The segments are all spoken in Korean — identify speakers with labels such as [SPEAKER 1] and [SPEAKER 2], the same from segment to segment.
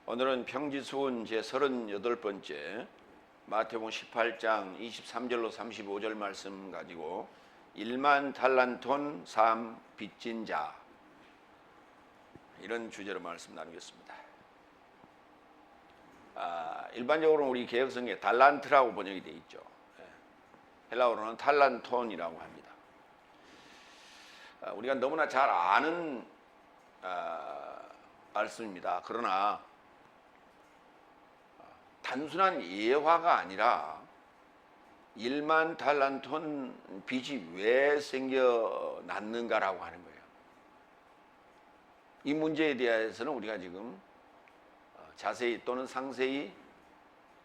[SPEAKER 1] 오늘은 평지수훈 제38번째 마태복음 18장 23절로 35절 말씀 가지고 1만 달란톤 삶 빚진 자, 이런 주제로 말씀 나누겠습니다. 일반적으로 우리 개혁성경에 달란트라고 번역이 되어 있죠. 헬라어로는 탈란톤이라고 합니다. 우리가 너무나 잘 아는 말씀입니다. 그러나 단순한 예화가 아니라 1만 달란톤 빚이 왜 생겨났는가라고 하는 거예요. 이 문제에 대해서는 우리가 지금 자세히 또는 상세히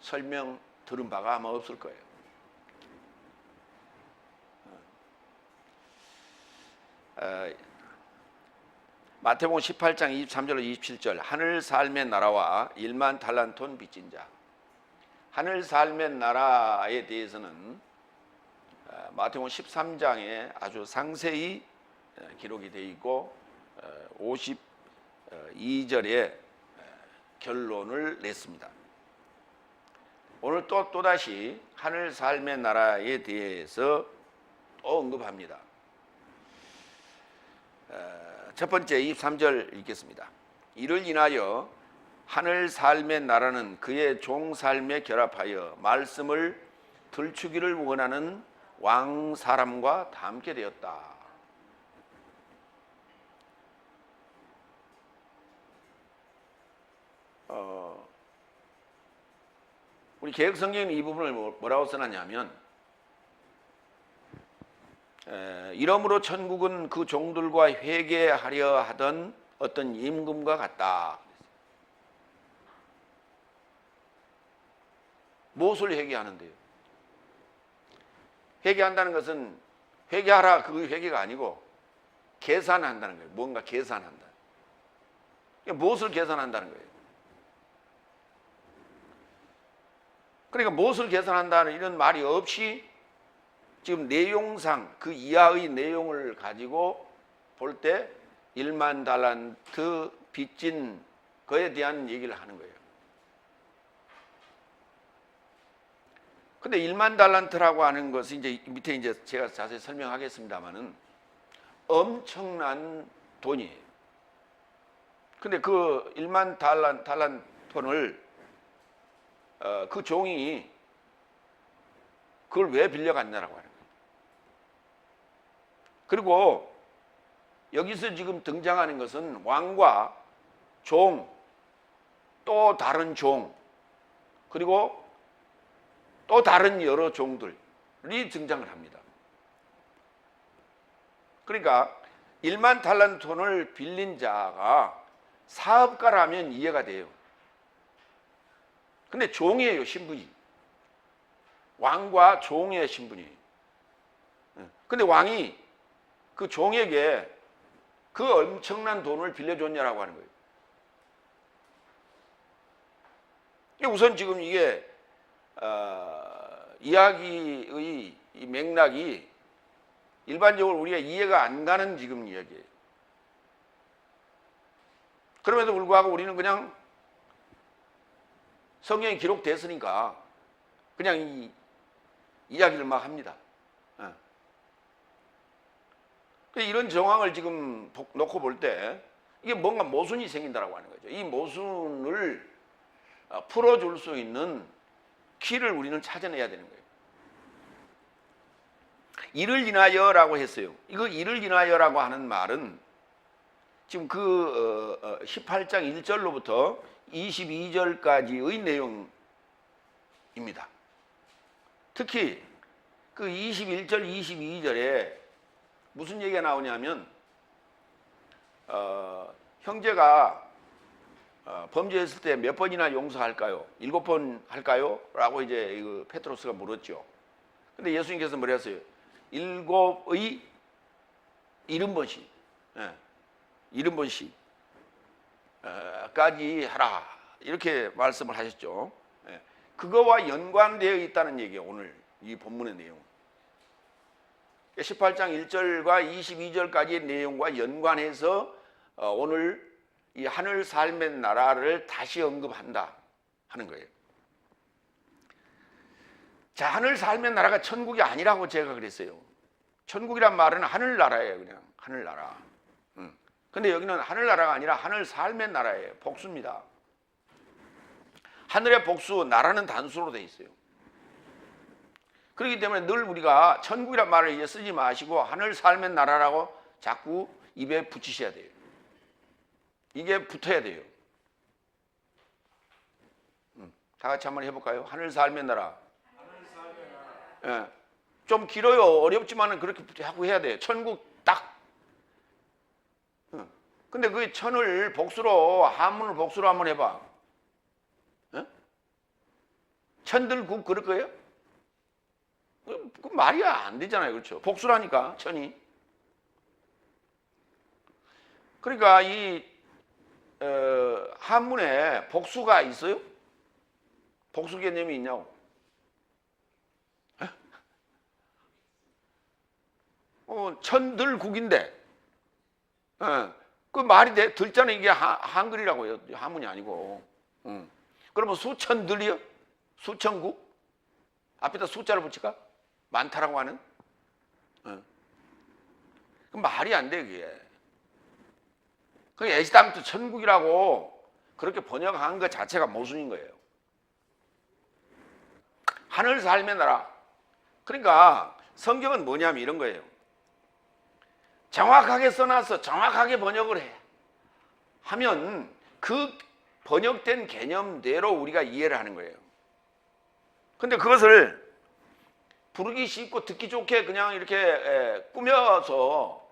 [SPEAKER 1] 설명 들은 바가 아마 없을 거예요. 마태복음 18장 23절로 27절, 하늘 삶의 나라와 1만 달란톤 빚진 자. 하늘 삶의 나라에 대해서는 마태복음 13장에 아주 상세히 기록이 되어 있고 52절에 결론을 냈습니다. 오늘 또다시 하늘 삶의 나라에 대해서 또 언급합니다. 첫 번째 23절 읽겠습니다. 이를 인하여 하늘 삶의 나라는 그의 종 삶에 결합하여 말씀을 들추기를 원하는 왕 사람과 닮게 되었다. 우리 개혁성경은 이 부분을 뭐라고 써놨냐면, 이러므로 천국은 그 종들과 회개하려 하던 어떤 임금과 같다. 무엇을 회개하는데요? 회개한다는 것은 회개하라 그 회개가 아니고 계산한다는 거예요. 뭔가 계산한다. 무엇을 계산한다는 거예요? 그러니까 무엇을 계산한다는 이런 말이 없이 지금 내용상 그 이하의 내용을 가지고 볼 때 1만 달란트 빚진 거에 대한 얘기를 하는 거예요. 근데 1만 달란트라고 하는 것은 이제 밑에 이제 제가 자세히 설명하겠습니다만은 엄청난 돈이에요. 근데 그 1만 달란톤을 그 종이 그걸 왜 빌려갔냐라고 하는 거예요. 그리고 여기서 지금 등장하는 것은 왕과 종, 또 다른 종, 그리고 또 다른 여러 종들이 등장을 합니다. 그러니까 1만 달란톤을 빌린 자가 사업가라면 이해가 돼요. 근데 종이에요, 신분이. 왕과 종의 신분이에요. 근데 왕이 그 종에게 그 엄청난 돈을 빌려줬냐라고 하는 거예요. 우선 지금 이게 이야기의 이 맥락이 일반적으로 우리가 이해가 안 가는 지금 이야기예요. 그럼에도 불구하고 우리는 그냥 성경이 기록됐으니까 그냥 이 이야기를 막 합니다. 이런 정황을 지금 놓고 볼 때 이게 뭔가 모순이 생긴다라고 하는 거죠. 이 모순을 풀어줄 수 있는 키를 우리는 찾아내야 되는 거예요. 이를 인하여라고 했어요. 이거 이를 인하여라고 하는 말은 지금 그 18장 1절로부터 22절까지의 내용입니다. 특히 그 21절, 22절에 무슨 얘기가 나오냐면 형제가 범죄했을 때 몇 번이나 용서할까요? 7번 할까요? 라고 이제 페트로스가 물었죠. 근데 예수님께서 뭐라 했어요? 7의 70번씩 70번씩 까지 하라, 이렇게 말씀을 하셨죠. 그거와 연관되어 있다는 얘기예요. 오늘 이 본문의 내용. 18장 1절과 22절까지의 내용과 연관해서 오늘 이 하늘 삶의 나라를 다시 언급한다 하는 거예요. 자, 하늘 삶의 나라가 천국이 아니라고 제가 그랬어요. 천국이란 말은 하늘나라예요. 그냥 하늘나라. 근데 여기는 하늘나라가 아니라 하늘 삶의 나라예요. 복수입니다. 하늘의 복수, 나라는 단수로 돼 있어요. 그렇기 때문에 늘 우리가 천국이란 말을 이제 쓰지 마시고 하늘 삶의 나라라고 자꾸 입에 붙이셔야 돼요. 이게 붙어야 돼요. 다 같이 한번 해볼까요? 하늘 삶의 나라. 예. 좀 길어요. 어렵지만은 그렇게 하고 해야 돼요. 천국 딱. 근데 그 천을 복수로, 한문을 복수로 한번 해봐. 예? 천들국 그럴 거예요? 그 말이 안 되잖아요. 그렇죠? 복수라니까, 천이. 그러니까 이 한문에 복수가 있어요? 복수 개념이 있냐고. 천들국인데, 그 말이 들자는 이게 한글이라고요. 한문이 아니고. 그러면 수천들이요? 수천국? 앞에다 숫자를 붙일까? 많다라고 하는? 그 말이 안 돼, 그게. 그 애시당초 천국이라고 그렇게 번역한 것 자체가 모순인 거예요. 하늘 삶의 나라. 그러니까 성경은 뭐냐면 이런 거예요. 정확하게 써놔서 정확하게 번역을 해. 하면 그 번역된 개념대로 우리가 이해를 하는 거예요. 근데 그것을 부르기 쉽고 듣기 좋게 그냥 이렇게 꾸며서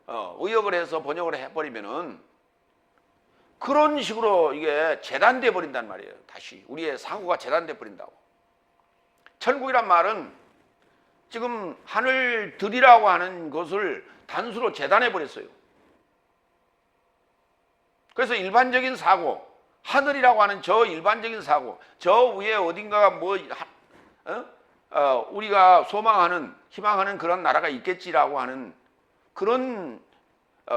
[SPEAKER 1] 의역을 해서 번역을 해버리면은 그런 식으로 이게 재단돼 버린단 말이에요. 다시 우리의 사고가 재단돼 버린다고. 천국이란 말은 지금 하늘들이라고 하는 것을 단수로 재단해 버렸어요. 그래서 일반적인 사고, 하늘이라고 하는 저 일반적인 사고, 저 위에 어딘가가 우리가 소망하는, 희망하는 그런 나라가 있겠지라고 하는 그런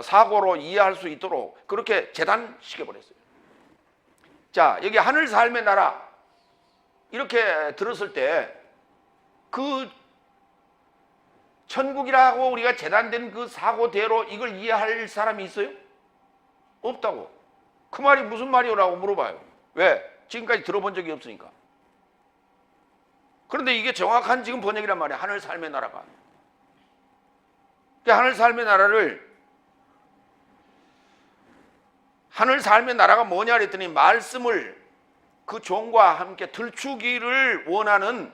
[SPEAKER 1] 사고로 이해할 수 있도록 그렇게 재단시켜 버렸어요. 자, 여기 하늘 삶의 나라 이렇게 들었을 때 그 천국이라고 우리가 재단된 그 사고대로 이걸 이해할 사람이 있어요? 없다고. 그 말이 무슨 말이오라고 물어봐요. 왜? 지금까지 들어본 적이 없으니까. 그런데 이게 정확한 지금 번역이란 말이에요. 하늘 삶의 나라가. 하늘 삶의 나라를, 하늘 삶의 나라가 뭐냐 그랬더니 말씀을 그 종과 함께 들추기를 원하는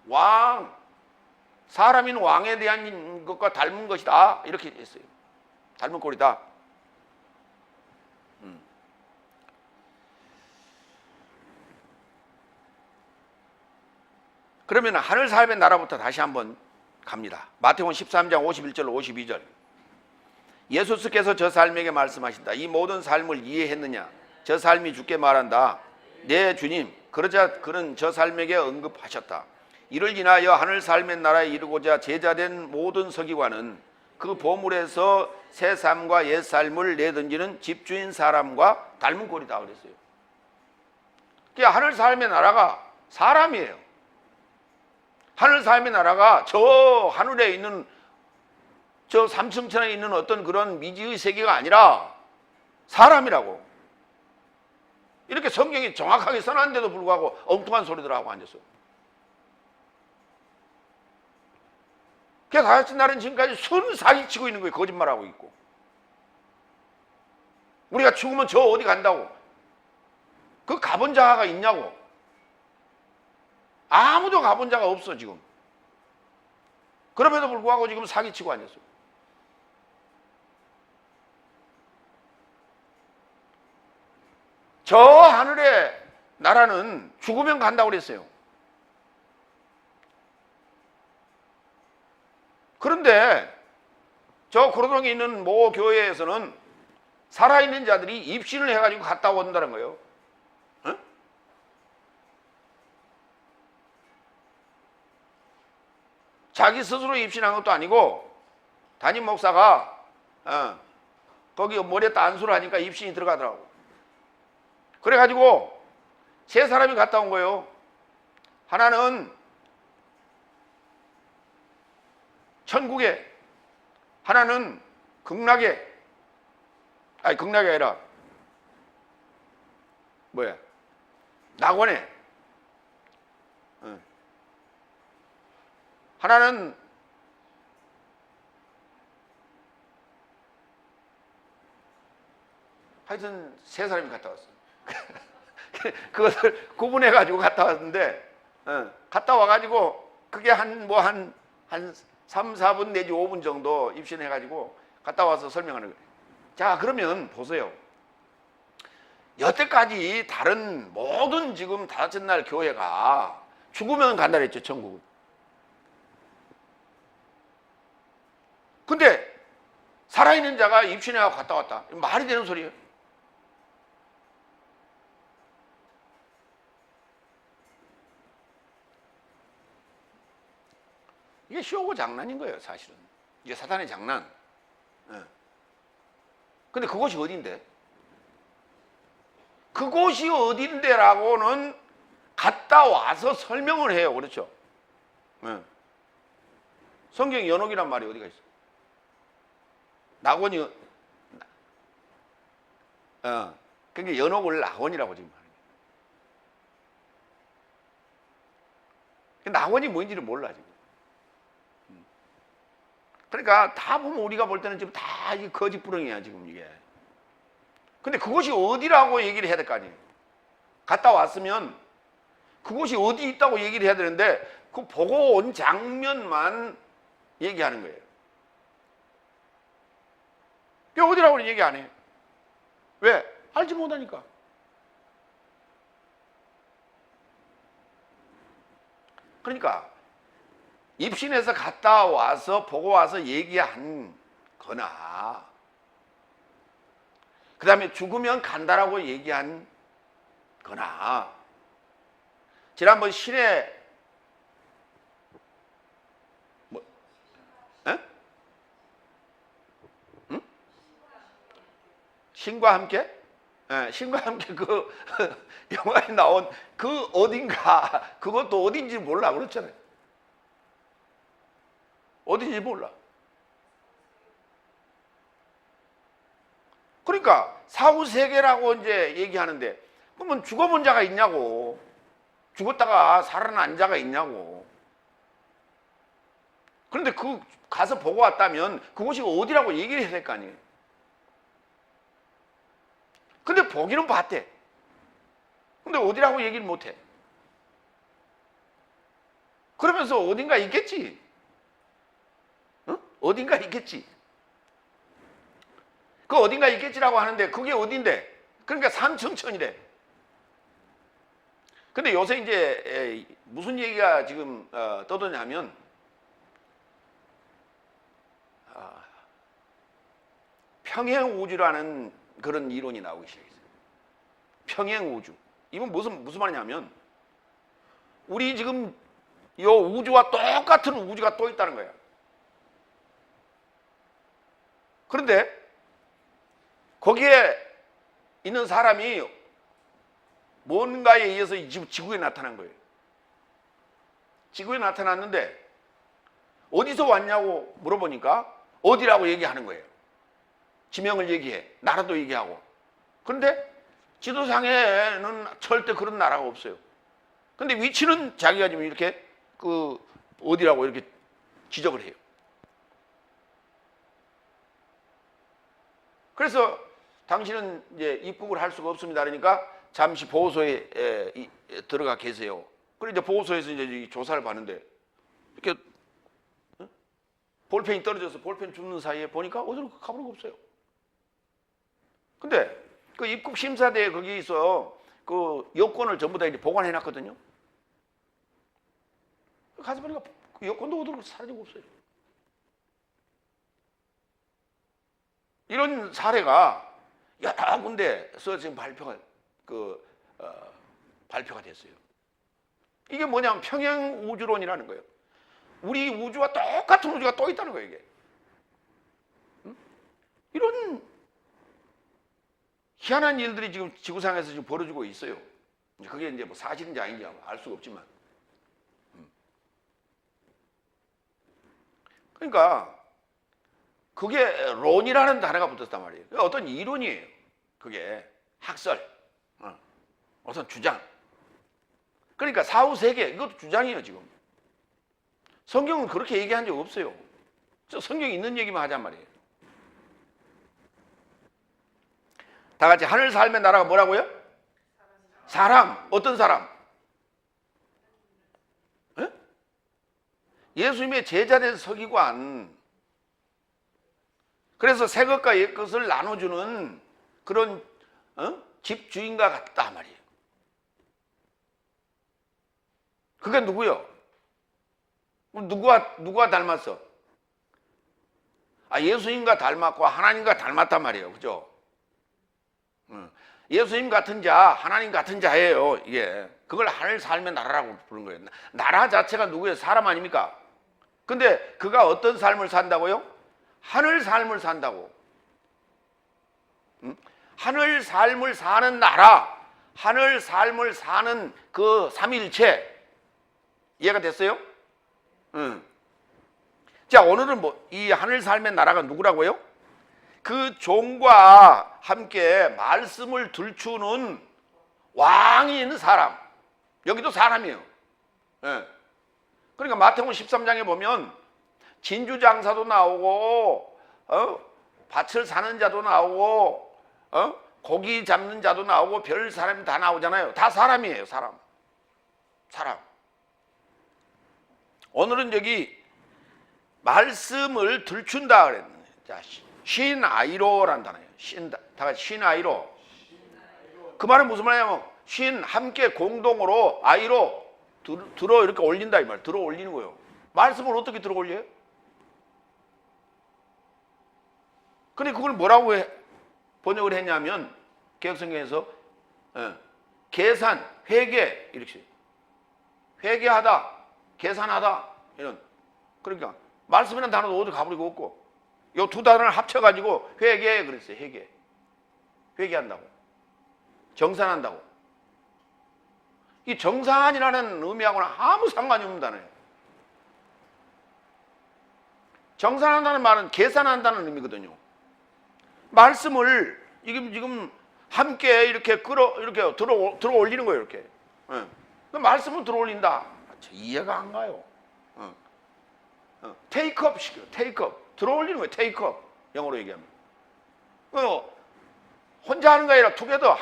[SPEAKER 1] 왕, 사람인 왕에 대한 것과 닮은 것이다. 이렇게 했어요. 닮은 꼴이다. 그러면 하늘 삶의 나라부터 다시 한번 갑니다. 마태복음 13장 51절 52절. 예수께서 저 삶에게 말씀하신다. 이 모든 삶을 이해했느냐? 저 삶이 주께 말한다. 네 주님. 그러자 그는 저 삶에게 언급하셨다. 이를 인하여 하늘 삶의 나라에 이르고자 제자된 모든 서기관은 그 보물에서 새 삶과 옛 삶을 내던지는 집주인 사람과 닮은 꼴이다 그랬어요. 그러니까 하늘 삶의 나라가 사람이에요. 하늘 삶의 나라가 저 하늘에 있는 저 삼층천에 있는 어떤 그런 미지의 세계가 아니라 사람이라고. 이렇게 성경이 정확하게 써놨는데도 불구하고 엉뚱한 소리들 하고 앉았어. 그래서 다같이 나는 지금까지 순 사기치고 있는 거예요. 거짓말하고 있고. 우리가 죽으면 저 어디 간다고. 그 가본 자가 있냐고. 아무도 가본 자가 없어 지금. 그럼에도 불구하고 지금 사기치고 앉았어. 저 하늘의 나라는 죽으면 간다고 그랬어요. 그런데 저 고려동에 있는 모 교회에서는 살아있는 자들이 입신을 해가지고 갔다 온다는 거예요. 어? 자기 스스로 입신한 것도 아니고 담임 목사가 거기 머리에 딴수를 하니까 입신이 들어가더라고. 그래가지고 세 사람이 갔다 온 거예요. 하나는 천국에, 하나는 극락에, 아니 극락이 아니라 뭐야, 낙원에, 하나는 하여튼 세 사람이 갔다 왔어. 그것을 구분해 가지고 갔다 왔는데, 갔다 와가지고 그게 한 3, 4분 내지 5분 정도 입신해 가지고 갔다 와서 설명하는 거예요. 자, 그러면 보세요. 여태까지 다른 모든 지금 다섯째 날 교회가 죽으면 간다 그랬죠, 천국은. 근데 살아있는 자가 입신해가지고 갔다 왔다. 말이 되는 소리예요? 이게 쇼고 장난인 거예요, 사실은. 이게 사탄의 장난. 근데 그곳이 어딘데? 그곳이 어딘데라고는 갔다 와서 설명을 해요. 그렇죠? 성경 연옥이란 말이 어디가 있어? 낙원이, 그러니까 연옥을 낙원이라고 지금 하는 거예요. 낙원이 뭔지를 몰라, 지금. 그러니까 다 보면 우리가 볼 때는 지금 다 이게 거짓부렁이야, 지금 이게. 근데 그곳이 어디라고 얘기를 해야 될 거 아니에요? 갔다 왔으면 그곳이 어디 있다고 얘기를 해야 되는데 그 보고 온 장면만 얘기하는 거예요. 그게 어디라고는 얘기 안 해요. 왜? 알지 못하니까. 그러니까 입신해서 갔다 와서 보고 와서 얘기한 거나, 그 다음에 죽으면 간다라고 얘기한 거나, 지난번 신의 뭐, 응? 신과 함께? 신과 함께 그 영화에 나온 그 어딘가, 그것도 어딘지 몰라 그렇잖아요. 어딘지 몰라. 그러니까 사후세계라고 이제 얘기하는데, 그러면 죽어본 자가 있냐고, 죽었다가 살아난 자가 있냐고. 그런데 그 가서 보고 왔다면 그곳이 어디라고 얘기를 해야 될 거 아니에요. 근데 보기는 봤대. 근데 어디라고 얘기를 못해. 그러면서 어딘가 있겠지. 어딘가 있겠지. 그 어딘가 있겠지라고 하는데 그게 어딘데? 그러니까 삼청천이래. 근데 요새 이제 무슨 얘기가 지금 떠도냐면, 평행우주라는 그런 이론이 나오기 시작했어요. 평행우주. 이건 무슨 말이냐면, 우리 지금 이 우주와 똑같은 우주가 또 있다는 거야. 그런데 거기에 있는 사람이 뭔가에 의해서 지구에 나타난 거예요. 지구에 나타났는데 어디서 왔냐고 물어보니까 어디라고 얘기하는 거예요. 지명을 얘기해. 나라도 얘기하고. 그런데 지도상에는 절대 그런 나라가 없어요. 근데 위치는 자기가 지금 이렇게 어디라고 이렇게 지적을 해요. 그래서 당신은 이제 입국을 할 수가 없습니다. 그러니까 잠시 보호소에 들어가 계세요. 그리고 이제 보호소에서 이제 조사를 받는데, 이렇게 볼펜이 떨어져서 볼펜 줍는 사이에 보니까 어디로 가버리고 없어요. 근데 그 입국 심사대에 거기서 그 여권을 전부 다 이제 보관해 놨거든요. 가서 보니까 그 여권도 어디로 사라지고 없어요. 이런 사례가 여러 군데서 지금 발표가 됐어요. 이게 뭐냐면 평행우주론이라는 거예요. 우리 우주와 똑같은 우주가 또 있다는 거예요, 이게. 이런 희한한 일들이 지금 지구상에서 지금 벌어지고 있어요. 그게 이제 뭐 사실인지 아닌지 알 수가 없지만. 그러니까 그게 론이라는 단어가 붙었단 말이에요. 어떤 이론이에요. 그게 학설, 어떤 주장. 그러니까 사후세계 이것도 주장이에요 지금. 성경은 그렇게 얘기한 적 없어요. 성경에 있는 얘기만 하잔 말이에요. 다 같이 하늘 삶의 나라가 뭐라고요? 사람. 어떤 사람? 에? 예수님의 제자된 서기관. 그래서 새 것과 옛 것을 나눠주는 그런 집주인과 같다 말이에요. 그게 누구요? 누구와 닮았어? 예수님과 닮았고 하나님과 닮았단 말이에요. 그죠? 예수님 같은 자, 하나님 같은 자예요. 이게 그걸 하늘 삶의 나라라고 부르는 거예요. 나라 자체가 누구예요? 사람 아닙니까? 근데 그가 어떤 삶을 산다고요? 하늘 삶을 산다고. 하늘 삶을 사는 나라, 하늘 삶을 사는 그 삼위일체. 이해가 됐어요? 자, 오늘은 이 하늘 삶의 나라가 누구라고요? 그 종과 함께 말씀을 들추는 왕이 있는 사람. 여기도 사람이에요. 그러니까 마태복음 13장에 보면 진주장사도 나오고 밭을 사는 자도 나오고 고기 잡는 자도 나오고 별 사람이 다 나오잖아요. 다 사람이에요. 사람. 오늘은 여기 말씀을 들춘다 그랬는데, 자, 신아이로라는 단어예요. 다 같이 신아이로. 그 말은 무슨 말이냐면 신 함께 공동으로 아이로 들어 이렇게 올린다 이 말. 들어 올리는 거예요. 말씀을 어떻게 들어 올려요? 근데 그걸 뭐라고 번역을 했냐면 개혁성경에서 계산, 회계 이렇게 회계하다, 계산하다 이런. 그러니까 말씀이라는 단어도 어디 가버리고 없고 이 두 단어를 합쳐가지고 회계 그랬어요. 회계한다고, 정산한다고. 이 정산이라는 의미하고는 아무 상관이 없는 단어예요. 정산한다는 말은 계산한다는 의미거든요. 말씀을 지금 함께 이렇게 들어 올리는 거예요. 이렇게. 그 말씀을 들어 올린다. 이해가 안 가요. 테이크업 시켜요. 테이크업. 들어 올리는 거예요. 테이크업. 영어로 얘기하면. 혼자 하는 게 아니라 together,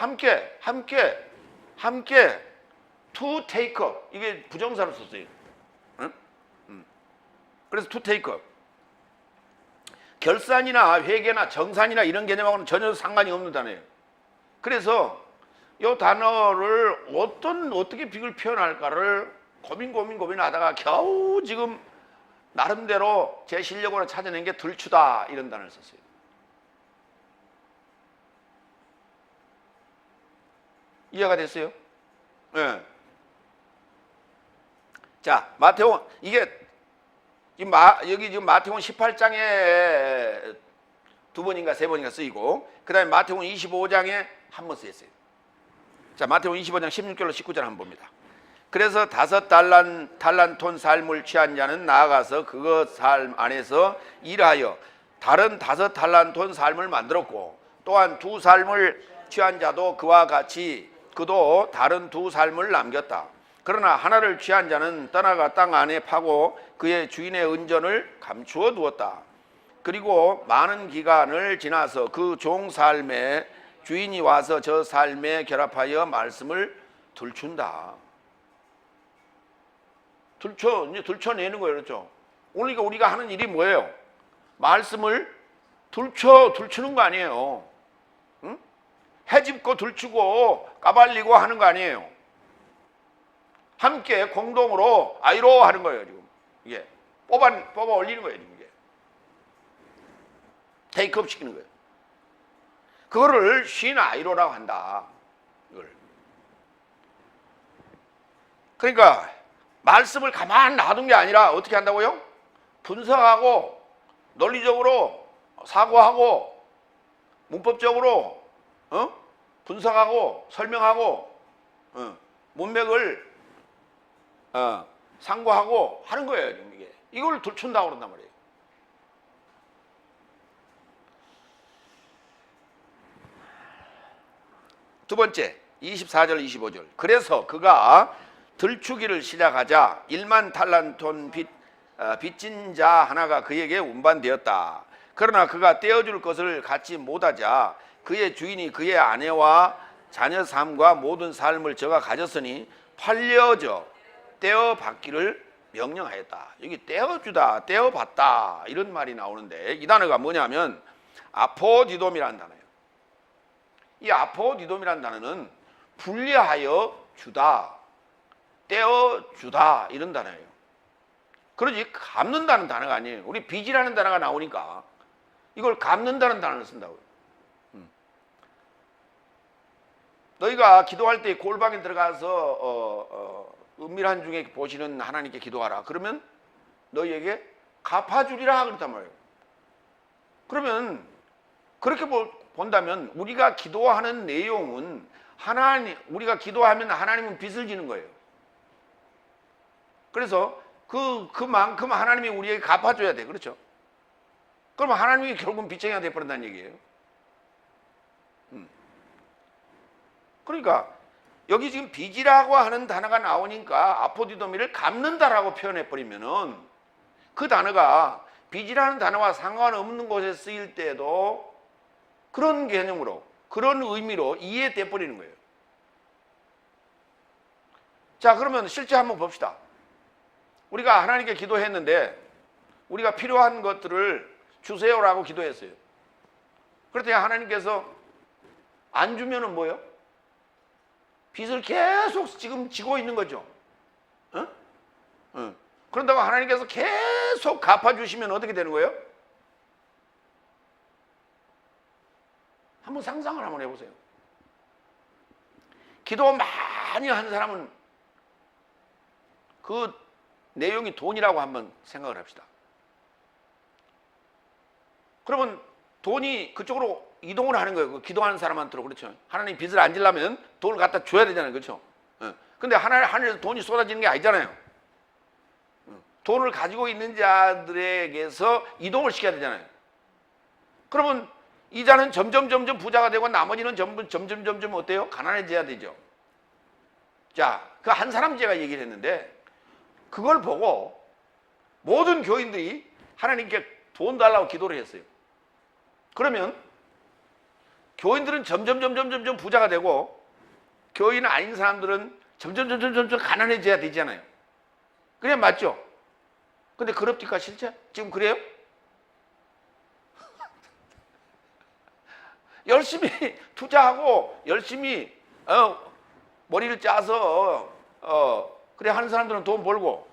[SPEAKER 1] 함께 to take up. 이게 부정사로 썼어요. 그래서 to take up. 결산이나 회계나 정산이나 이런 개념하고는 전혀 상관이 없는 단어예요. 그래서 이 단어를 어떻게 비글 표현할까를 고민하다가 겨우 지금 나름대로 제 실력으로 찾아낸 게 들추다 이런 단어를 썼어요. 이해가 됐어요? 네. 자, 마태복음 이게 여기 지금 마태복음 18장에 두 번인가 세 번인가 쓰이고 그 다음에 마태복음 25장에 한 번 쓰였어요. 자, 마태복음 25장 16절로 19절 한번 봅니다. 그래서 5달란톤 삶을 취한 자는 나아가서 그것 삶 안에서 일하여 다른 5달란톤 삶을 만들었고 또한 2 삶을 취한 자도 그와 같이 그도 다른 2 삶을 남겼다. 그러나 하나를 취한 자는 떠나가 땅 안에 파고 그의 주인의 은전을 감추어 두었다. 그리고 많은 기간을 지나서 그 종 삶에 주인이 와서 저 삶에 결합하여 말씀을 들춘다. 이제 들춰내는 거예요. 그렇죠? 오늘 우리가 하는 일이 뭐예요? 말씀을 들추는 거 아니에요. 응? 해집고 들추고 까발리고 하는 거 아니에요. 함께 공동으로 아이로 하는 거예요. 지금 이게 뽑아 올리는 거예요. 지금 이게 테이크업 시키는 거예요. 그거를 신 아이로라고 한다. 이걸. 그러니까 말씀을 가만 놔둔 게 아니라 어떻게 한다고요? 분석하고 논리적으로 사고하고 문법적으로 분석하고 설명하고 문맥을 상고하고 하는 거예요. 지금 이걸 들춘다고 그런단 말이에요. 두 번째 24절 25절. 그래서 그가 들추기를 시작하자 1만 달란톤 빚진 자 하나가 그에게 운반되었다. 그러나 그가 떼어줄 것을 갖지 못하자 그의 주인이 그의 아내와 자녀 삶과 모든 삶을 저가 가졌으니 팔려져 떼어받기를 명령하였다. 여기 떼어주다, 떼어받다 이런 말이 나오는데 이 단어가 뭐냐면 아포디돔이라는 단어예요. 이 아포디돔이라는 단어는 분리하여 주다, 떼어주다 이런 단어예요. 그러지 갚는다는 단어가 아니에요. 우리 빚이라는 단어가 나오니까 이걸 갚는다는 단어를 쓴다고요. 너희가 기도할 때 골방에 들어가서 은밀한 중에 보시는 하나님께 기도하라. 그러면 너희에게 갚아주리라 그랬단 말이에요. 그러면 그렇게 본다면 우리가 기도하는 내용은 우리가 기도하면 하나님은 빚을 지는 거예요. 그래서 그만큼 하나님이 우리에게 갚아줘야 돼. 그렇죠? 그러면 하나님이 결국은 빚쟁이가 되어버린다는 얘기예요. 그러니까 여기 지금 빚이라고 하는 단어가 나오니까 아포디도미를 갚는다라고 표현해버리면은 그 단어가 빚이라는 단어와 상관없는 곳에 쓰일 때도 그런 개념으로, 그런 의미로 이해돼 버리는 거예요. 자, 그러면 실제 한번 봅시다. 우리가 하나님께 기도했는데 우리가 필요한 것들을 주세요라고 기도했어요. 그랬더니 하나님께서 안 주면은 뭐예요? 빚을 계속 지금 지고 있는 거죠. 그런다고 하나님께서 계속 갚아주시면 어떻게 되는 거예요? 한번 상상을 한번 해보세요. 기도 많이 한 사람은 그 내용이 돈이라고 한번 생각을 합시다. 그러면 돈이 그쪽으로 이동을 하는 거예요. 그 기도하는 사람한테로. 그렇죠. 하나님 빚을 안 지려면 돈을 갖다 줘야 되잖아요. 그렇죠. 근데 하늘에서 돈이 쏟아지는 게 아니잖아요. 돈을 가지고 있는 자들에게서 이동을 시켜야 되잖아요. 그러면 이 자는 점점 부자가 되고 나머지는 점점 어때요? 가난해져야 되죠. 자, 그 한 사람 제가 얘기를 했는데 그걸 보고 모든 교인들이 하나님께 돈 달라고 기도를 했어요. 그러면 교인들은 점점 부자가 되고 교인 아닌 사람들은 점점 가난해져야 되잖아요. 그래 맞죠? 근데 그럽니까 실제? 지금 그래요? 열심히 투자하고 열심히 머리를 짜서 그래 하는 사람들은 돈 벌고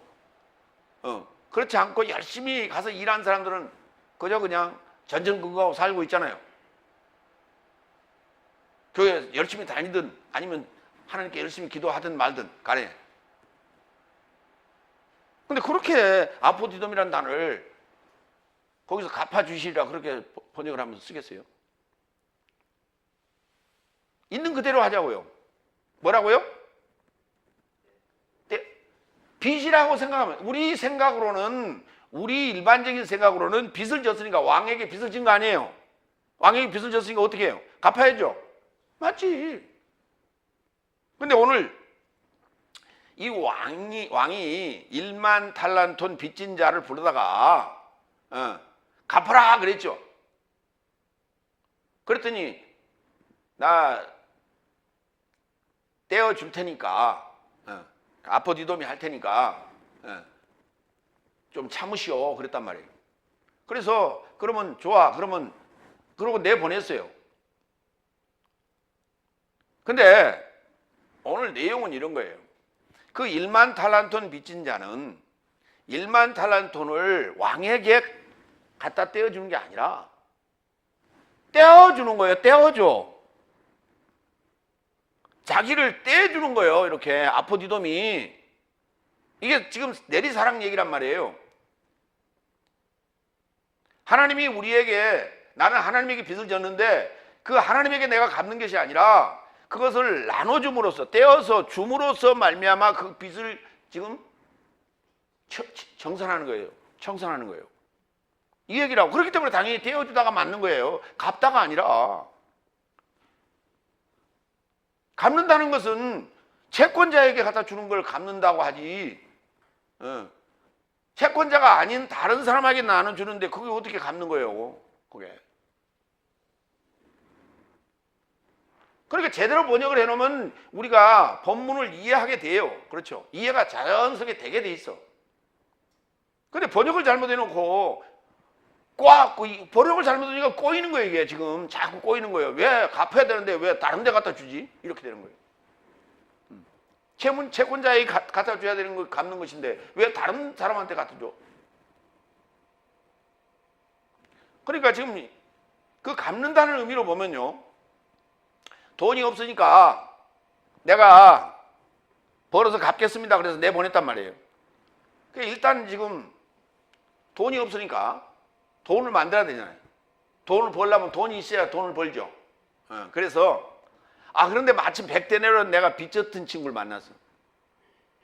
[SPEAKER 1] 그렇지 않고 열심히 가서 일하는 사람들은 그저 그냥 전전긍긍하고 살고 있잖아요. 교회 열심히 다니든 아니면 하나님께 열심히 기도하든 말든 간에. 근데 그렇게 아포디돔이라는 단어를 거기서 갚아주시리라 그렇게 번역을 하면서 쓰겠어요? 있는 그대로 하자고요. 뭐라고요? 빚이라고 생각하면 우리 생각으로는 우리 일반적인 생각으로는 빚을 졌으니까 왕에게 빚을 진 거 아니에요. 왕에게 빚을 졌으니까 어떻게 해요? 갚아야죠. 맞지. 근데 오늘 이 왕이 1만 달란톤 빚진 자를 부르다가 갚아라 그랬죠. 그랬더니 나 떼어줄 테니까 아포디돔이 할 테니까 좀 참으시오 그랬단 말이에요. 그래서 그러면 좋아 그러고 내보냈어요. 근데 오늘 내용은 이런 거예요. 그 1만 달란톤 빚진 자는 1만 달란톤을 왕에게 갖다 떼어주는 게 아니라 떼어주는 거예요. 떼어줘. 자기를 떼주는 거예요. 이렇게 아포디돔이. 이게 지금 내리사랑 얘기란 말이에요. 하나님이 우리에게 나는 하나님에게 빚을 졌는데 그 하나님에게 내가 갚는 것이 아니라 그것을 나눠줌으로써 떼어서 줌으로써 말미암아 그 빚을 지금 청산하는 거예요. 청산하는 거예요. 이 얘기라고. 그렇기 때문에 당연히 떼어주다가 맞는 거예요. 갚다가 아니라. 갚는다는 것은 채권자에게 갖다 주는 걸 갚는다고 하지. 채권자가 아닌 다른 사람에게 나눠주는데 그게 어떻게 갚는 거예요? 그게. 그러니까 제대로 번역을 해놓으면 우리가 본문을 이해하게 돼요. 그렇죠? 이해가 자연스럽게 되게 돼 있어. 근데 번역을 잘못해놓고 번역을 잘못하니까 꼬이는 거예요. 이게 지금 자꾸 꼬이는 거예요. 왜 갚아야 되는데 왜 다른 데 갖다 주지? 이렇게 되는 거예요. 채권자에게 갖다 줘야 되는 걸 갚는 것인데 왜 다른 사람한테 갖다 줘? 그러니까 지금 그 갚는다는 의미로 보면요, 돈이 없으니까 내가 벌어서 갚겠습니다 그래서 내보냈단 말이에요. 일단 지금 돈이 없으니까 돈을 만들어야 되잖아요. 돈을 벌려면 돈이 있어야 돈을 벌죠. 그래서 그런데 마침 100데나리온 내가 빚졌던 친구를 만났어.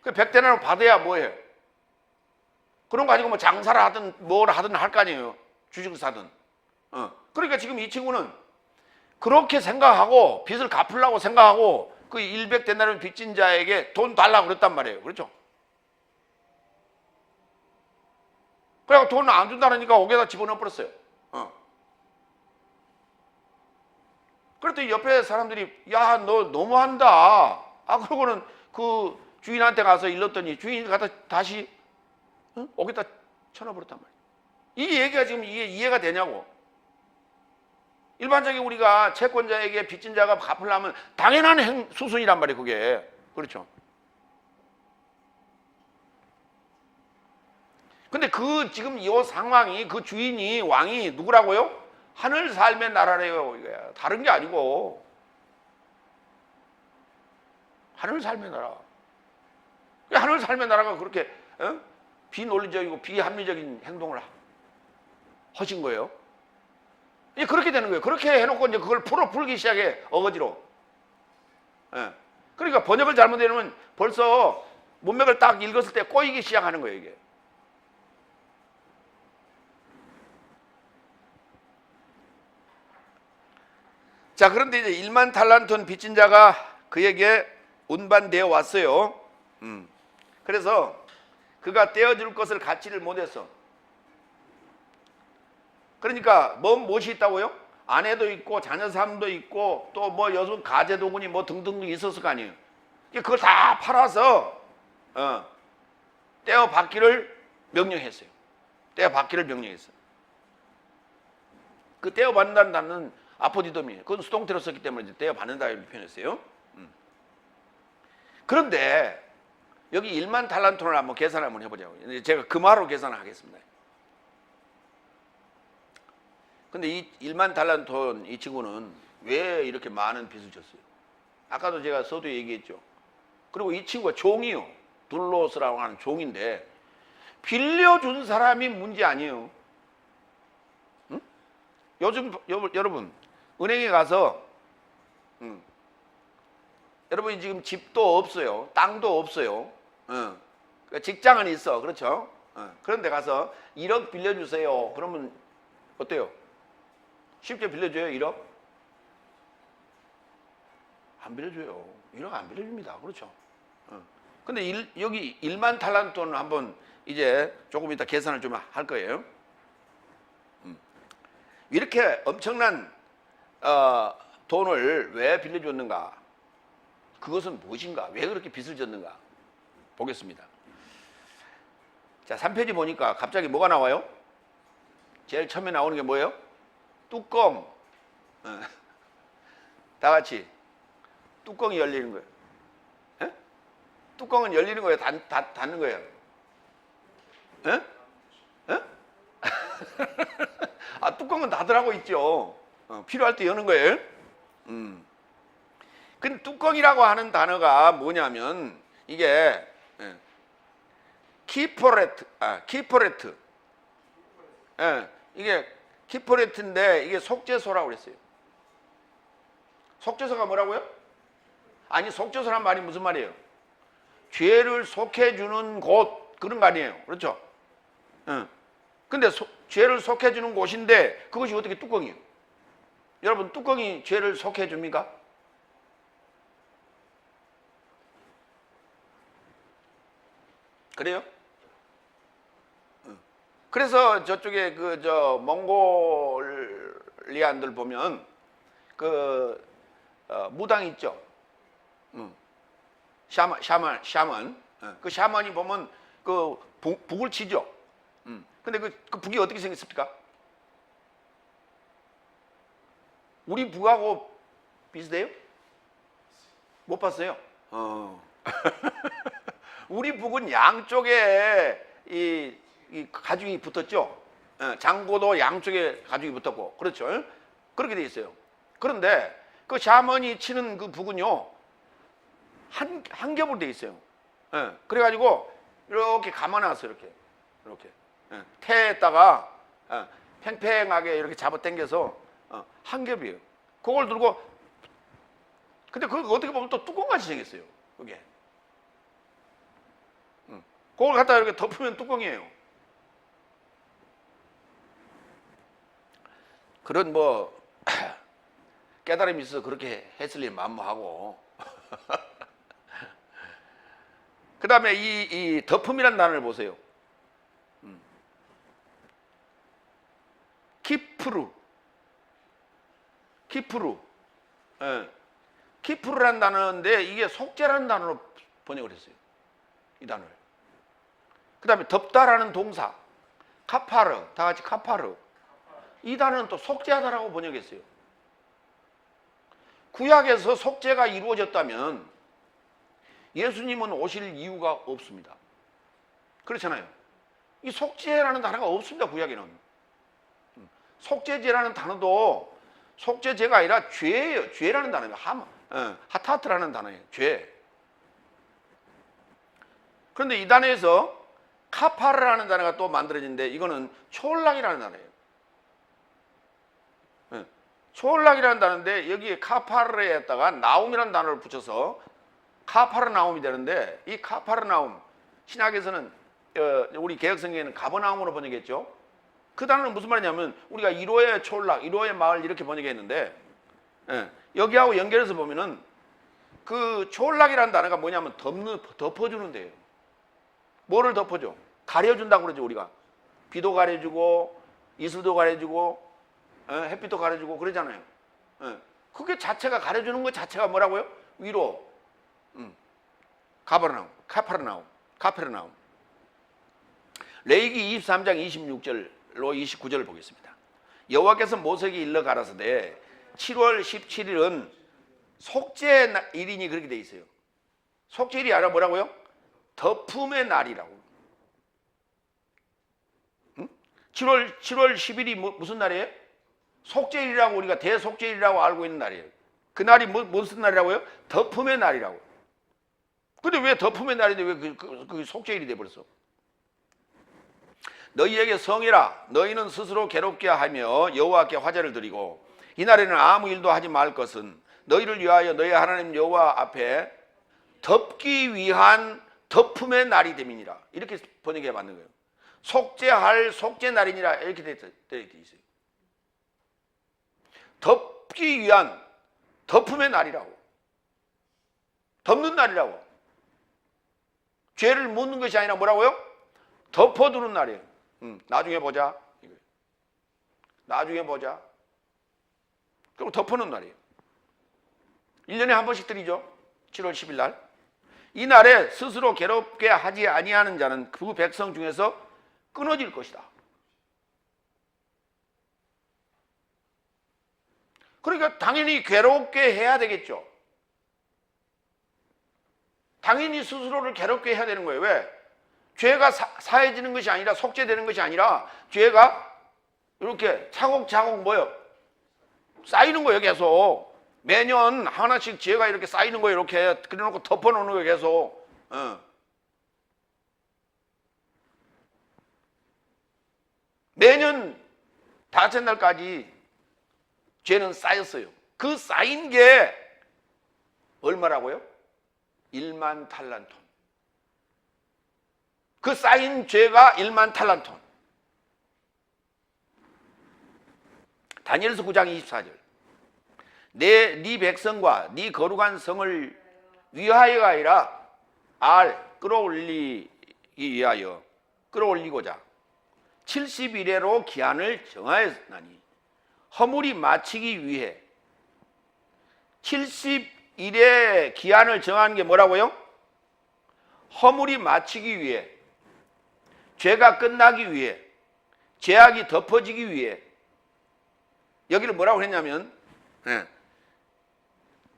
[SPEAKER 1] 그 100데나리온 받아야 뭐해요? 그런 거 가지고 뭐 장사를 하든 뭘 하든 할 거 아니에요. 주식을 사든. 그러니까 지금 이 친구는 그렇게 생각하고 빚을 갚으려고 생각하고 그 100데나리온 빚진 자에게 돈 달라고 그랬단 말이에요. 그렇죠? 그래서 돈을 안 준다니까 옥에다 집어넣어 버렸어요. 그랬더니 옆에 사람들이 야, 너 너무한다. 그러고는 그 주인한테 가서 일렀더니 주인이 갖다 다시 옥에다 쳐넣어버렸단 말이에요. 이 얘기가 지금 이게 이해가 되냐고. 일반적인 우리가 채권자에게 빚진 자가 갚으려면 당연한 수순이란 말이에요. 그게. 그렇죠. 근데 그 지금 이 상황이 그 주인이 왕이 누구라고요? 하늘 삶의 나라래요. 이거야. 다른 게 아니고 하늘 삶의 나라. 하늘 삶의 나라가 그렇게 비논리적이고 비합리적인 행동을 하신 거예요. 이제 그렇게 되는 거예요. 그렇게 해놓고 이제 그걸 풀기 시작해. 어거지로. 그러니까 번역을 잘못해놓으면 벌써 문맥을 딱 읽었을 때 꼬이기 시작하는 거예요. 이게. 자, 그런데 이제 1만 달란트는 빚진 자가 그에게 운반되어 왔어요. 그래서 그가 떼어줄 것을 갖지를 못했어. 그러니까 무엇이 있다고요? 아내도 있고 자녀 삶도 있고 또 뭐 여성 가재 도구니 뭐 등등 있었을 거 아니에요. 그걸 다 팔아서 떼어 받기를 명령했어요. 떼어 받기를 명령했어요. 그 떼어 받는다는 단어는 아포디돔이에요. 그건 수동태로 썼기 때문에 이제 떼어 받는다 이렇게 표현했어요. 그런데 여기 1만 달란트를 한번 계산을 한번 해보자고요. 제가 금화로 계산을 하겠습니다. 근데 이 1만 달란트 이 친구는 왜 이렇게 많은 빚을 졌어요? 아까도 제가 서두에 얘기했죠. 그리고 이 친구가 종이요. 둘로스라고 하는 종인데 빌려준 사람이 문제 아니에요. 응? 요즘 여러분 은행에 가서 여러분이 지금 집도 없어요. 땅도 없어요. 직장은 있어. 그렇죠? 그런데 가서 1억 빌려주세요. 그러면 어때요? 쉽게 빌려줘요? 1억? 안 빌려줘요. 1억 안 빌려줍니다. 그렇죠? 근데 여기 1만 달란트는 한번 이제 조금 이따 계산을 좀 할 거예요. 이렇게 엄청난 돈을 왜 빌려줬는가? 그것은 무엇인가? 왜 그렇게 빚을 졌는가? 보겠습니다. 자, 3페이지 보니까 갑자기 뭐가 나와요? 제일 처음에 나오는 게 뭐예요? 뚜껑. 다 같이 뚜껑이 열리는 거예요. 에? 뚜껑은 열리는 거예요? 닫는 거예요? 에? 에? 뚜껑은 닫으라고 있죠. 필요할 때 여는 거예요. 근데 뚜껑이라고 하는 단어가 뭐냐면 이게 키포레트. 이게 키포레트인데 이게 속죄소라고 그랬어요. 속죄소가 뭐라고요? 아니 속죄소란 말이 무슨 말이에요? 죄를 속해주는 곳 그런 거 아니에요. 그렇죠? 근데 죄를 속해주는 곳인데 그것이 어떻게 뚜껑이에요? 여러분 뚜껑이 죄를 속해줍니까? 그래요? 그래서 저쪽에 몽골리안들 보면 무당 있죠. 샤먼. 그 샤먼이 보면 북을 치죠. 근데 그 북이 어떻게 생겼습니까? 우리 북하고 비슷해요? 못 봤어요? 우리 북은 양쪽에 이 가죽이 붙었죠. 장고도 양쪽에 가죽이 붙었고, 그렇죠? 그렇게 돼 있어요. 그런데 그 샤먼이 치는 그 북은요, 한 겹으로 돼 있어요. 그래가지고 이렇게 감아놨어요. 이렇게 태에다가 팽팽하게 이렇게 잡아당겨서 한 겹이에요. 그걸 들고, 근데 그거 어떻게 보면 또 뚜껑같이 생겼어요. 그게. 그걸 갖다 이렇게 덮으면 뚜껑이에요. 그런 깨달음이 있어서 그렇게 했을 일 만무하고. 그 다음에 이 덮음이라는 단어를 보세요. 키프루라는 단어인데 이게 속죄라는 단어로 번역을 했어요. 이 단어를. 그 다음에 덮다라는 동사 카파르, 다 같이 카파르. 이 단어는 또 속죄하다라고 번역했어요. 구약에서 속죄가 이루어졌다면 예수님은 오실 이유가 없습니다. 그렇잖아요. 이 속죄라는 단어가 없습니다. 구약에는. 속죄제라는 단어도 속죄제가 아니라 죄예요. 죄라는 단어예요. 하타트라는 단어예요. 죄. 그런데 이 단어에서 카파르라는 단어가 또 만들어진데 이거는 초월락이라는 단어예요. 초월락이라는 단어인데 여기에 카파르에다가 나움이라는 단어를 붙여서 카파르나움이 되는데 이 카파르나움 신약에서는 우리 개혁성경에는 가버나움으로 번역했죠. 그 단어는 무슨 말이냐면 우리가 1호의 초월락, 1호의 마을 이렇게 번역했는데 여기하고 연결해서 보면은 그 초월락이라는 단어가 뭐냐면 덮어주는 데예요. 뭐를 덮어줘? 가려준다고 그러죠. 우리가 비도 가려주고 이슬도 가려주고 햇빛도 가려주고 그러잖아요. 그게 자체가 가려주는 것 자체가 뭐라고요? 위로. 카페르나움. 레위기 23장 26절로 29절을 보겠습니다. 여호와께서 모세에게 일러 가라사대 7월 17일은 속죄일이니 그렇게 돼 있어요. 속죄일이 아니라 뭐라고요? 덮음의 날이라고. 7월 10일이 무슨 날이에요? 속죄일이라고 우리가 대속죄일이라고 알고 있는 날이에요. 그 날이 무슨 날이라고요? 덮음의 날이라고. 근데 왜 덮음의 날인데 왜 그 속죄일이 돼버렸어? 너희에게 성이라 너희는 스스로 괴롭게 하며 여호와께 화제를 드리고 이날에는 아무 일도 하지 말 것은 너희를 위하여 너희 하나님 여호와 앞에 덮기 위한 덮음의 날이 됨이니라. 이렇게 번역해 맞는 거예요. 속죄할 속죄 날이니라 이렇게 되어 있어요. 덮기 위한 덮음의 날이라고. 덮는 날이라고. 죄를 묻는 것이 아니라 뭐라고요? 덮어두는 날이에요. 나중에 보자. 나중에 보자. 그리고 덮어놓은 날이에요. 1년에 한 번씩 드리죠. 7월 10일 날. 이 날에 스스로 괴롭게 하지 아니하는 자는 그 백성 중에서 끊어질 것이다. 그러니까 당연히 괴롭게 해야 되겠죠. 당연히 스스로를 괴롭게 해야 되는 거예요. 왜? 죄가 사해지는 것이 아니라 속죄되는 것이 아니라 죄가 이렇게 차곡차곡 뭐요? 쌓이는 거예요. 계속. 매년 하나씩 죄가 이렇게 쌓이는 거예요. 이렇게 그래놓고 덮어놓는 거예요. 계속. 매년 다째 날까지 죄는 쌓였어요. 그 쌓인 게 얼마라고요? 1만 탈란톤. 그 쌓인 죄가 1만 탈란톤. 다니엘서 9장 24절. 네 백성과 네 거룩한 성을 위하여가 아니라 끌어올리기 위하여, 끌어올리고자 70일에로 기한을 정하였나니 허물이 마치기 위해. 70일에 기한을 정하는 게 뭐라고요? 허물이 마치기 위해, 죄가 끝나기 위해, 죄악이 덮어지기 위해. 여기를 뭐라고 했냐면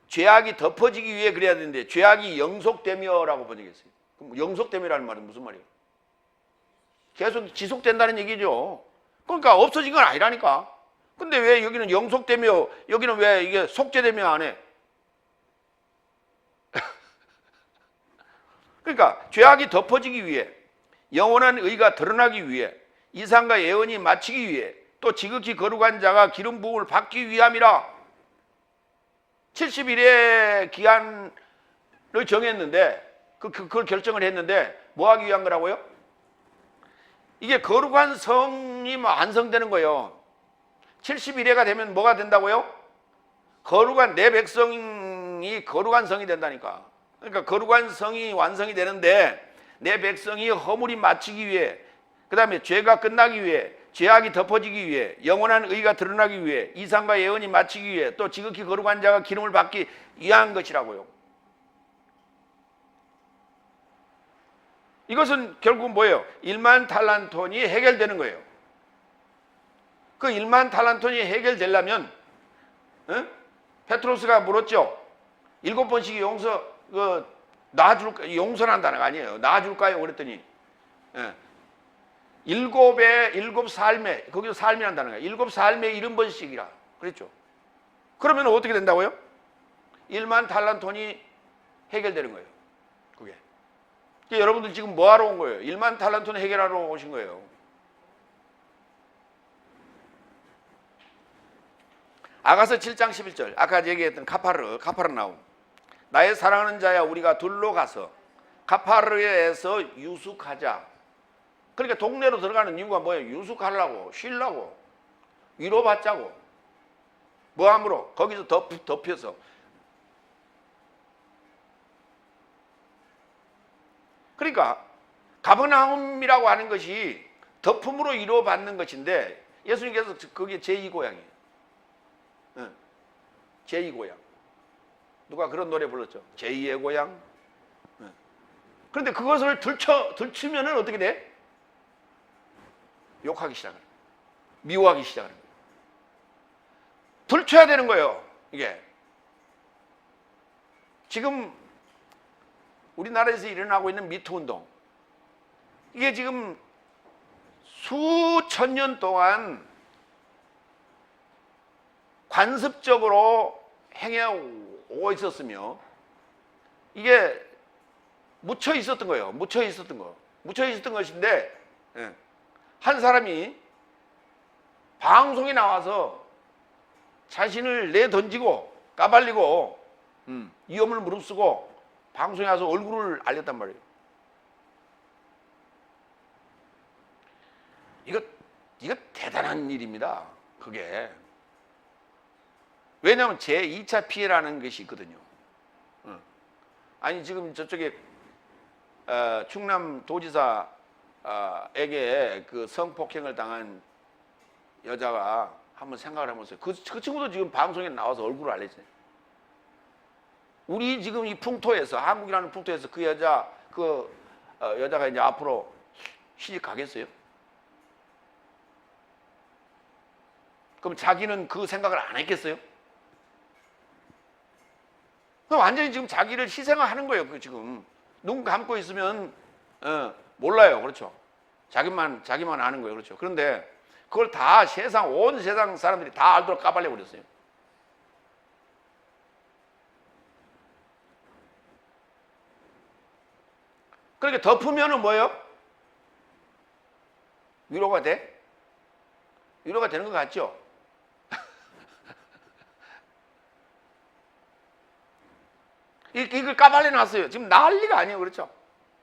[SPEAKER 1] 죄악이 덮어지기 위해 그래야 되는데 죄악이 영속되며라고 번역했어요. 그럼 영속되며라는 말은 무슨 말이에요? 계속 지속된다는 얘기죠. 그러니까 없어진 건 아니라니까. 근데 왜 여기는 영속되며, 여기는 왜 이게 속죄되며 안 해? 그러니까 죄악이 덮어지기 위해, 영원한 의가 드러나기 위해, 이상과 예언이 마치기 위해, 또 지극히 거룩한 자가 기름 부음을 받기 위함이라. 70일의 기한을 정했는데, 그걸 결정을 했는데 뭐 하기 위한 거라고요? 이게 거룩한 성이 완성되는 거예요. 70일회가 되면 뭐가 된다고요? 거룩한, 내 백성이 거룩한 성이 된다니까. 그러니까 거룩한 성이 완성이 되는데 내 백성이 허물이 마치기 위해, 그 다음에 죄가 끝나기 위해, 죄악이 덮어지기 위해, 영원한 의가 드러나기 위해, 이상과 예언이 마치기 위해, 또 지극히 거룩한 자가 기름을 받기 위한 것이라고요. 이것은 결국 뭐예요? 1만 탈란톤이 해결되는 거예요. 그 1만 탈란톤이 해결되려면 페트로스가 물었죠. 7번씩 용서는 한다는 아니에요. 놔줄까요? 그랬더니 7 삶에, 거기서 삶이란다는 거예요. 7 삶에 70번씩이라 그랬죠. 그러면 어떻게 된다고요? 1만 탈란톤이 해결되는 거예요. 그게. 여러분들 지금 뭐 하러 온 거예요? 1만 탈란톤 해결하러 오신 거예요. 아가서 7장 11절, 아까 얘기했던 카파르나움. 나의 사랑하는 자야, 우리가 둘러 가서 카파르에서 유숙하자. 그러니까 동네로 들어가는 이유가 뭐예요? 유숙하려고, 쉬려고, 위로받자고. 뭐함으로? 거기서 덮여서. 그러니까 가버나움이라고 하는 것이 덮음으로 위로받는 것인데, 예수님께서 그게 제2고향이에요. 제2고향. 누가 그런 노래 불렀죠? 제2의 고향. 그런데 그것을 들추면은 어떻게 돼? 욕하기 시작하는 거예요. 미워하기 시작하는 거예요. 들춰야 되는 거예요. 이게 지금 우리나라에서 일어나고 있는 미투 운동, 이게 지금 수천 년 동안 관습적으로 행해오고 있었으며, 이게 묻혀 있었던 거예요. 묻혀 있었던 것인데, 한 사람이 방송에 나와서 자신을 내던지고 까발리고 위험을 무릅쓰고 방송에 와서 얼굴을 알렸단 말이에요. 이거 대단한 일입니다. 그게. 왜냐하면 제2차 피해라는 것이 있거든요. 아니 지금 저쪽에 충남 도지사에게 그 성폭행을 당한 여자가 한번 생각을 해보세요. 그 친구도 지금 방송에 나와서 얼굴을 알리잖아요. 우리 지금 이 풍토에서, 한국이라는 풍토에서 그 여자가 이제 앞으로 시집 가겠어요? 그럼 자기는 그 생각을 안 했겠어요? 완전히 지금 자기를 희생하는 거예요. 그 지금 눈 감고 있으면 몰라요. 그렇죠? 자기만 아는 거예요. 그렇죠? 그런데 그걸 다 온 세상 사람들이 다 알도록 까발려 버렸어요. 그러니까 덮으면은 뭐예요? 위로가 돼? 위로가 되는 것 같죠? 이걸 까발려 놨어요. 지금 난리가 아니에요. 그렇죠?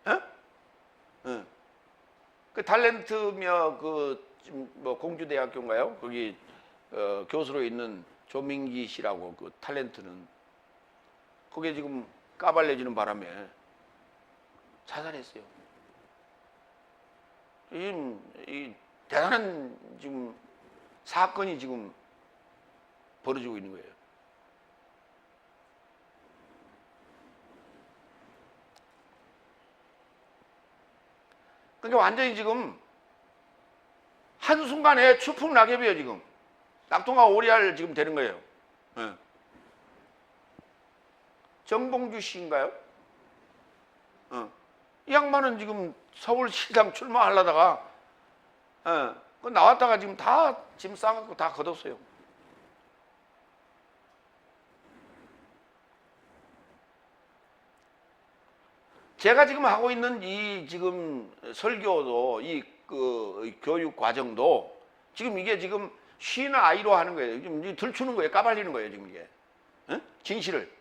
[SPEAKER 1] 어? 어. 그 탤런트며 지금 뭐 공주대학교인가요? 거기 교수로 있는 조민기 씨라고 그 탤런트는 그게 지금 까발려지는 바람에 자살했어요. 이 대단한 지금 사건이 지금 벌어지고 있는 거예요. 그러니까 완전히 지금 한순간에 추풍낙엽이에요. 지금 낙동강 오리알 지금 되는 거예요. 네. 정봉주 씨인가요? 이 양반은 지금 서울시장 출마하려다가 그 나왔다가 지금 다 짐 싸갖고 다 걷었어요. 제가 지금 하고 있는 이 지금 설교도 그 교육 과정도 지금 이게 지금 쉬는 아이로 하는 거예요. 지금 들추는 거예요. 까발리는 거예요. 지금 이게 진실을.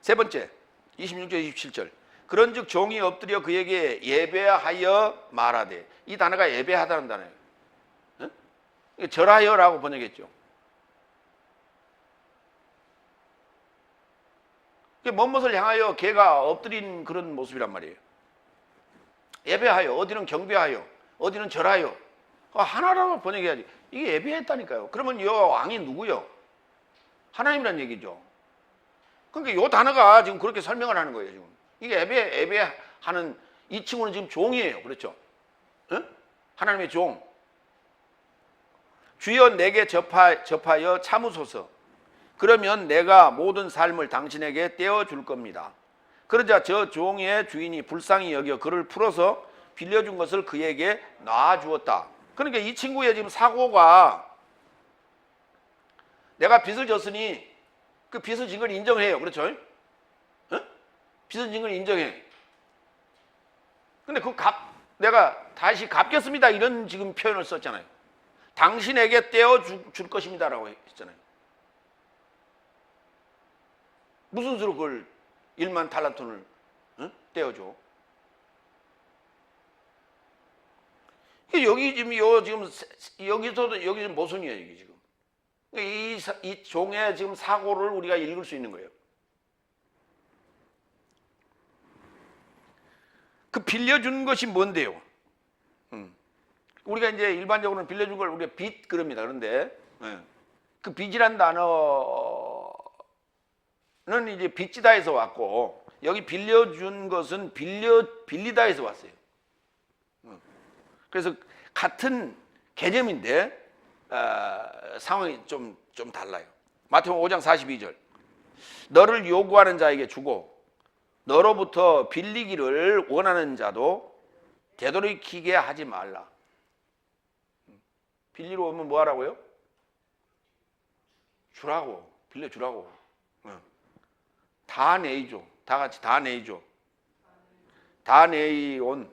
[SPEAKER 1] 세 번째 26절 27절 그런즉 종이 엎드려 그에게 예배하여 말하되 이 단어가 예배하다는 단어예요. 절하여라고 번역했죠. 먼것을 향하여 걔가 엎드린 그런 모습이란 말이에요. 예배하여, 어디는 경배하여, 어디는 절하여. 하나라고 번역해야지. 이게 예배했다니까요. 그러면 이 왕이 누구요? 하나님이란 얘기죠. 그러니까 이 단어가 지금 그렇게 설명을 하는 거예요. 지금 이게 예배하는 이 친구는 지금 종이에요. 그렇죠? 응? 하나님의 종. 주여 내게 접하여 참으소서. 그러면 내가 모든 삶을 당신에게 떼어줄 겁니다. 그러자 저 종의 주인이 불쌍히 여겨 그를 풀어서 빌려준 것을 그에게 놔주었다. 그러니까 이 친구의 지금 사고가 내가 빚을 졌으니 그 빚을 진 걸 인정해요. 그렇죠? 어? 빚을 진 걸 인정해. 근데 내가 다시 갚겠습니다. 이런 지금 표현을 썼잖아요. 당신에게 떼어줄 것입니다라고 했잖아요. 무슨 수로 그걸 1만 달란트를 떼어줘? 여기 지금 여기서도 여기 지금 모순이에요. 이게 지금 이 종의 지금 사고를 우리가 읽을 수 있는 거예요. 그 빌려준 것이 뭔데요? 우리가 이제 일반적으로는 빌려준 걸 우리가 빚 그럽니다. 그런데 그 빚이란 단어는 이제 빚지다에서 왔고 여기 빌려준 것은 빌리다에서 왔어요. 그래서 같은 개념인데 상황이 좀 달라요. 마태복음 5장 42절 너를 요구하는 자에게 주고 너로부터 빌리기를 원하는 자도 되돌이키게 하지 말라. 빌리러 오면 뭐 하라고요? 주라고. 빌려주라고. 다 내이죠. 다 같이 다 내이죠. 다 내이온.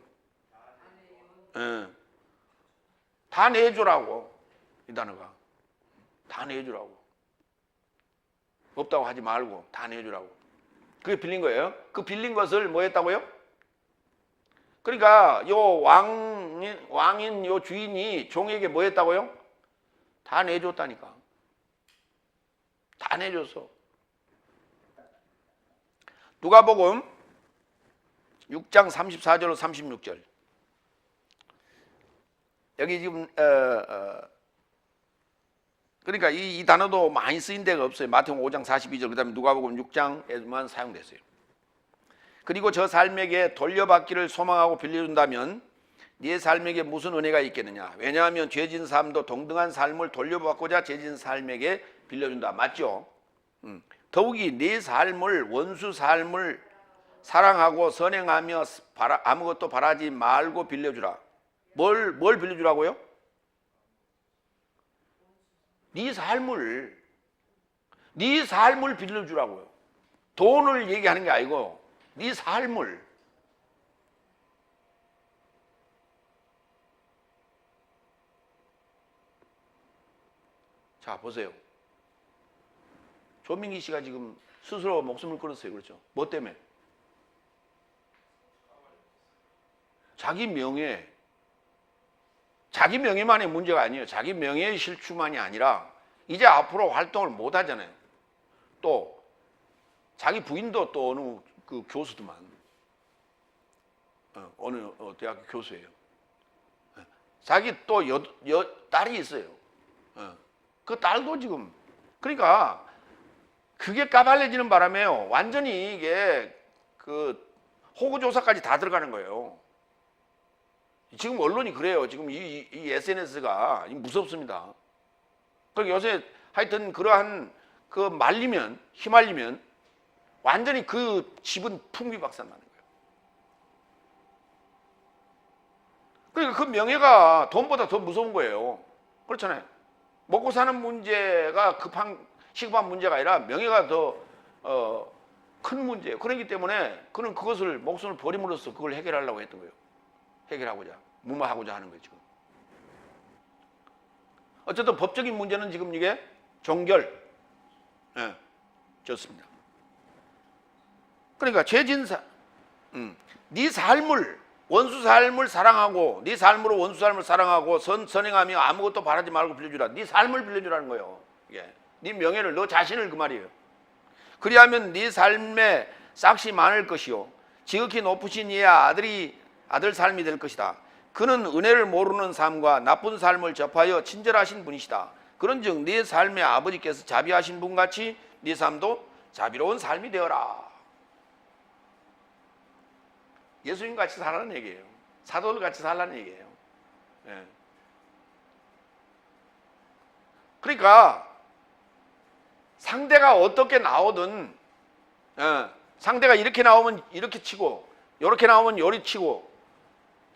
[SPEAKER 1] 다 내주라고. 이 단어가. 다 내주라고. 없다고 하지 말고 다 내주라고. 그게 빌린 거예요. 그 빌린 것을 뭐 했다고요? 그러니까 요 왕인 요 주인이 종에게 뭐 했다고요? 다 내줬다니까. 다 내줬어. 누가복음 6장 34절로 36절. 여기 지금 그러니까 이 단어도 많이 쓰인 데가 없어요. 마태복음 5장 42절 그다음에 누가복음 6장에만 사용됐어요. 그리고 저 삶에게 돌려받기를 소망하고 빌려준다면 네 삶에게 무슨 은혜가 있겠느냐. 왜냐하면 죄진 삶도 동등한 삶을 돌려받고자 죄진 삶에게 빌려준다. 맞죠? 더욱이 네 삶을 원수 삶을 사랑하고 선행하며 아무것도 바라지 말고 빌려주라. 뭘 빌려주라고요? 네 삶을 빌려주라고요. 돈을 얘기하는 게 아니고 네 삶을. 자 보세요. 조민기 씨가 지금 스스로 목숨을 끊었어요. 그렇죠? 뭐 때문에? 자기 명예만의 문제가 아니에요. 자기 명예의 실추만이 아니라 이제 앞으로 활동을 못 하잖아요. 또 자기 부인도 또 어느 그 교수더만 어느 대학교 교수예요. 자기 또 딸이 있어요. 그 딸도 지금 그러니까 그게 까발려지는 바람에요. 완전히 이게 그 호구조사까지 다 들어가는 거예요. 지금 언론이 그래요. 지금 이 SNS가 무섭습니다. 그러니까 요새 하여튼 그러한 그 휘말리면 완전히 그 집은 풍비박산나는 거예요. 그러니까 그 명예가 돈보다 더 무서운 거예요. 그렇잖아요. 먹고 사는 문제가 시급한 문제가 아니라 명예가 더 큰 문제예요. 그렇기 때문에 그는 그것을 목숨을 버림으로써 그걸 해결하려고 했던 거예요. 해결하고자, 무마하고자 하는 거죠. 어쨌든 법적인 문제는 지금 이게 좋습니다. 그러니까 죄진사, 네 삶을 원수 삶을 사랑하고 네 삶으로 원수 삶을 사랑하고 선행하며 아무것도 바라지 말고 빌려주라. 네 삶을 빌려주라는 거예요. 이게 네 명예를 너 자신을 그 말이에요. 그리하면 네 삶에 싹이 많을 것이요 지극히 높으신 이의 아들 삶이 될 것이다. 그는 은혜를 모르는 삶과 나쁜 삶을 접하여 친절하신 분이시다. 그런즉 네 삶의 아버지께서 자비하신 분같이 네 삶도 자비로운 삶이 되어라. 예수님 같이 살라는 얘기예요. 사도들 같이 살라는 얘기예요. 예. 그러니까 상대가 어떻게 나오든 상대가 이렇게 나오면 이렇게 치고 이렇게 나오면 요리 치고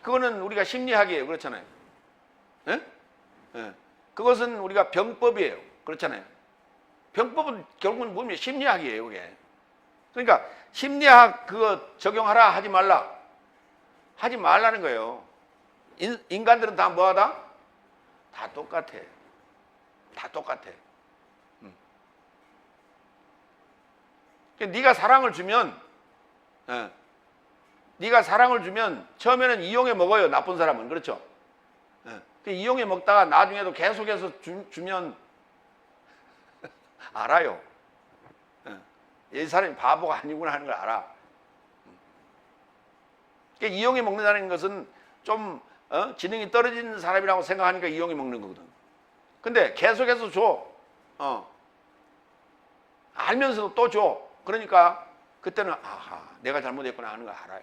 [SPEAKER 1] 그거는 우리가 심리학이에요. 그렇잖아요. 예? 예. 그것은 우리가 병법이에요. 그렇잖아요. 병법은 결국은 뭐냐? 심리학이에요. 그게. 그러니까 심리학 그거 적용하라 하지 말라. 하지 말라는 거예요. 인간들은 다 뭐하다? 다 똑같아. 다 똑같아. 네가 사랑을 주면 처음에는 이용해 먹어요. 나쁜 사람은. 그렇죠? 이용해 먹다가 나중에도 계속해서 주면 알아요. 이 사람이 바보가 아니구나 하는 걸 알아. 이용해 먹는다는 것은 좀 지능이 떨어진 사람이라고 생각하니까 이용해 먹는 거거든. 근데 계속해서 줘. 알면서도 또 줘. 그러니까 그때는 아하 내가 잘못했구나 하는 걸 알아요.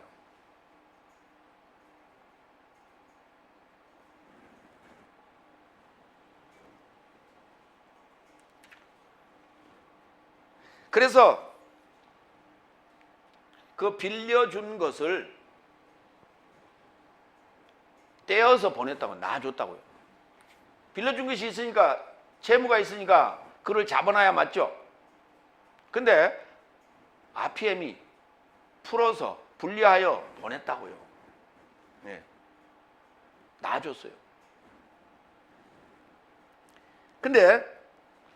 [SPEAKER 1] 그래서 그 빌려준 것을 떼어서 보냈다고 놔줬다고요. 빌려준 것이 있으니까 채무가 있으니까 그를 잡아놔야 맞죠. 근데 RPM이 풀어서 분리하여 보냈다고요. 네. 놔줬어요. 근데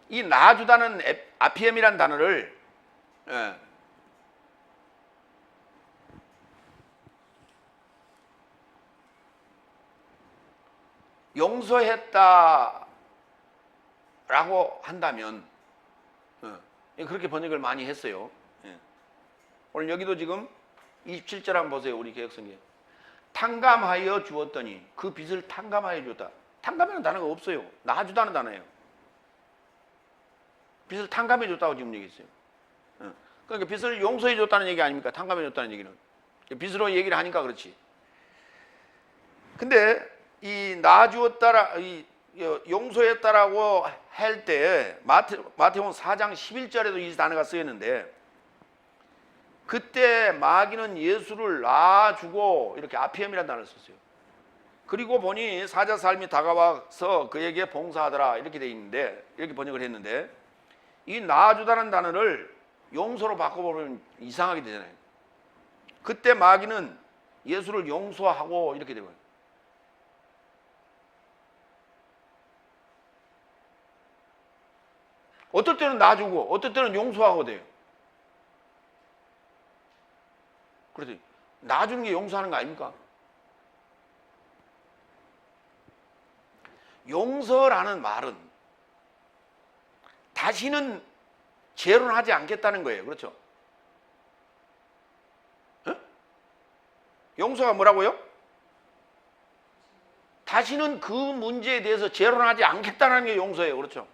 [SPEAKER 1] 이 놔주다는 RPM이라는 단어를 용서했다라고 한다면 그렇게 번역을 많이 했어요. 오늘 여기도 지금 27절 한번 보세요. 우리 개혁성경. 탕감하여 주었더니 그 빚을 탕감하여 줬다. 탕감이라는 단어가 없어요. 놔주다는 단어예요. 빚을 탕감해 줬다고 지금 얘기했어요. 그러니까 빚을 용서해 줬다는 얘기 아닙니까? 탕감해 줬다는 얘기는. 빚으로 얘기를 하니까 그렇지. 근데 이 용서했다라고 할 때 마태복음 4장 11절에도 이 단어가 쓰였는데 그때 마귀는 예수를 놔주고 이렇게 RPM이라는 단어를 썼어요. 그리고 보니 사자 삶이 다가와서 그에게 봉사하더라 이렇게 돼 있는데 이렇게 번역을 했는데 이 놔주다는 단어를 용서로 바꿔보면 이상하게 되잖아요. 그때 마귀는 예수를 용서하고 이렇게 되고요. 어떨 때는 놔주고 어떨 때는 용서하고 돼요. 그래서 놔주는 게 용서하는 거 아닙니까? 용서라는 말은 다시는 재론하지 않겠다는 거예요. 그렇죠? 어? 용서가 뭐라고요? 다시는 그 문제에 대해서 재론하지 않겠다는 게 용서예요. 그렇죠?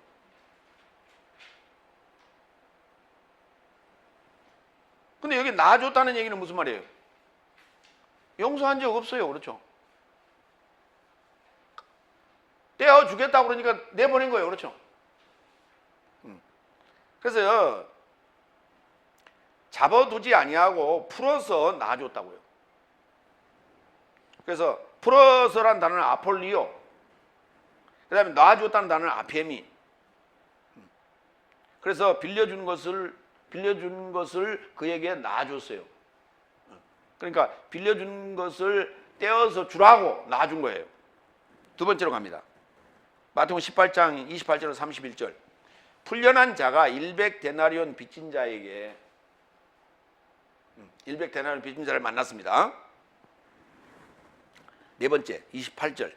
[SPEAKER 1] 근데 여기 놔줬다는 얘기는 무슨 말이에요? 용서한 적 없어요. 그렇죠? 떼어주겠다고 그러니까 내보낸 거예요. 그렇죠? 그래서 잡아두지 아니하고 풀어서 놔줬다고요. 그래서 풀어서란 단어는 아폴리오, 그 다음에 놔줬다는 단어는 아페미. 그래서 빌려준 것을 그에게 놔줬어요. 그러니까 빌려준 것을 떼어서 주라고 놔준 거예요. 두 번째로 갑니다. 마태복음 18장 28절에서 31절. 풀려난 자가 100데나리온 빚진 자에게 100데나리온 빚진 자를 만났습니다. 네 번째 28절.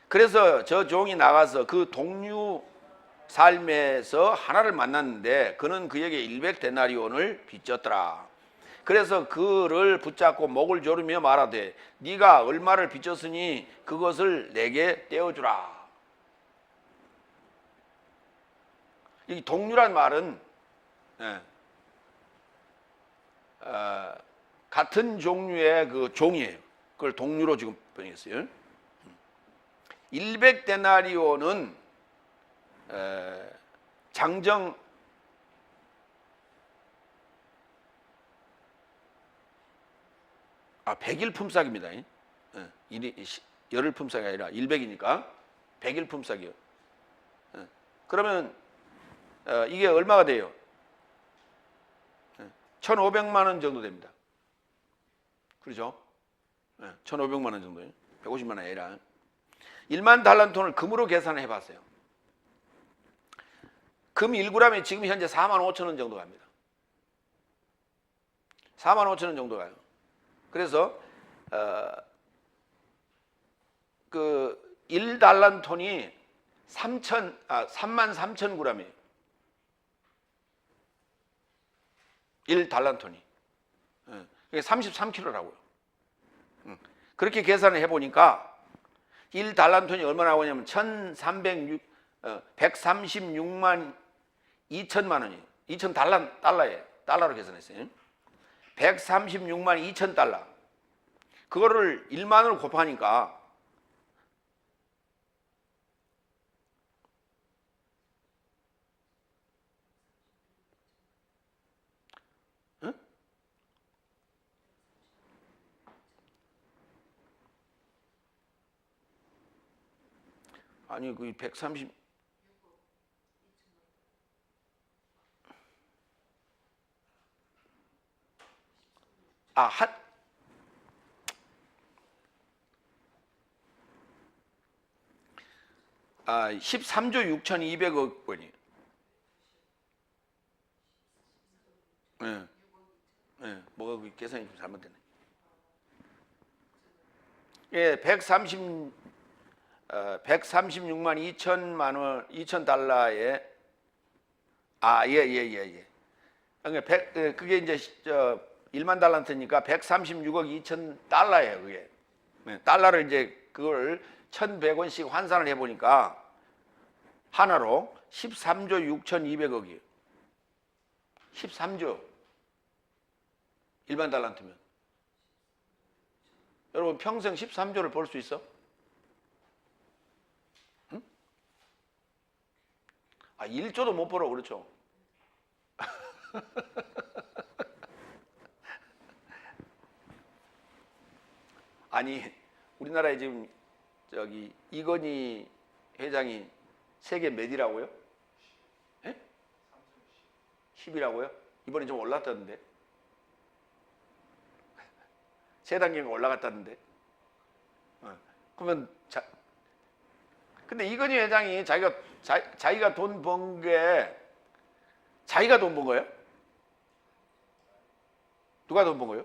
[SPEAKER 1] 그래서 저 종이 나가서 그 동류 삶에서 하나를 만났는데 그는 그에게 100데나리온을 빚졌더라. 그래서 그를 붙잡고 목을 조르며 말하되 네가 얼마를 빚졌으니 그것을 내게 떼어주라. 이 동류란 말은 같은 종류의 그 종이에요. 그걸 동류로 지금 번역했어요. 100데나리온은 장정 100일 품삯입니다. 열흘 품삯이 아니라 100이니까 100일 품삯이요. 그러면 이게 얼마가 돼요? 1,500만 원 정도 됩니다. 그렇죠? 1,500만 원 정도예요. 150만 원 아니라 1만 달란트를 금으로 계산해 봤어요. 금 1g이 지금 현재 4만 5천 원 정도 갑니다. 4만 5천 원 정도 가요. 그래서 그 1달란톤이 3만 3천 g이에요. 1달란톤이. 그게 33kg라고요. 그렇게 계산을 해보니까 1달란톤이 얼마나 나오냐면 136만 2천만 원이에요. 2천 달러예요. 달러로 계산했어요. 136만 2천 달러. 그거를 1만으로 곱하니까 아니 그 130 13조 6,200억 원이에요. 뭐가 그 계산이 좀 잘못됐네. 예, 136만 2천만 원, 2천 달러에 예. 그러니까 그게 이제 1만 달란트니까 136억 2천 달러예요, 그게. 달러를 이제 그걸 1,100원씩 환산을 해 보니까 하나로 13조 6,200억이에요. 13조. 일반 달란트면. 여러분 평생 13조를 벌 수 있어? 응? 1조도 못 벌어. 그렇죠? 아니 우리나라에 지금 저기 이건희 회장이 세계 몇이라고요? 10이라고요? 이번에 좀 올랐다는데. 세 단계가 올라갔다는데. 그러면 근데 이건희 회장이 자기가 돈 번 게 자기가 돈 번 거예요? 누가 돈 번 거예요?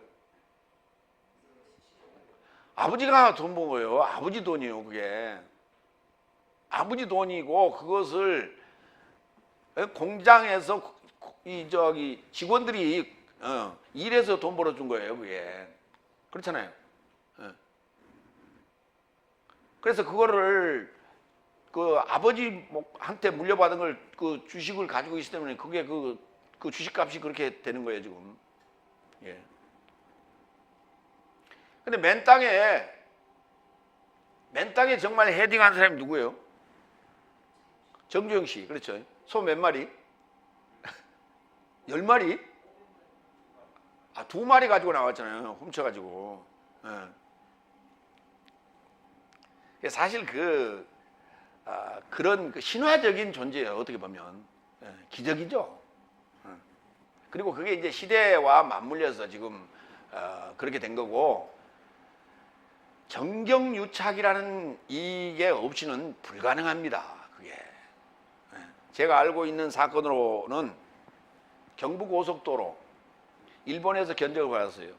[SPEAKER 1] 아버지가 돈 번 거예요. 아버지 돈이에요, 그게. 아버지 돈이고 그것을 공장에서 직원들이 일해서 돈 벌어준 거예요, 그게. 그렇잖아요. 그래서 그거를 그 아버지한테 물려받은 걸 그 주식을 가지고 있기 때문에 그게 그 주식값이 그렇게 되는 거예요, 지금. 예. 근데 맨 땅에 정말 헤딩한 사람이 누구예요? 정주영 씨, 그렇죠? 소 몇 마리? 10마리? 2마리 가지고 나왔잖아요. 훔쳐가지고. 예. 사실 그런 신화적인 존재예요. 어떻게 보면. 예. 기적이죠. 그리고 그게 이제 시대와 맞물려서 지금 그렇게 된 거고, 정경유착이라는 이게 없이는 불가능합니다. 그게. 예. 제가 알고 있는 사건으로는 경부고속도로 일본에서 견적을 받았어요,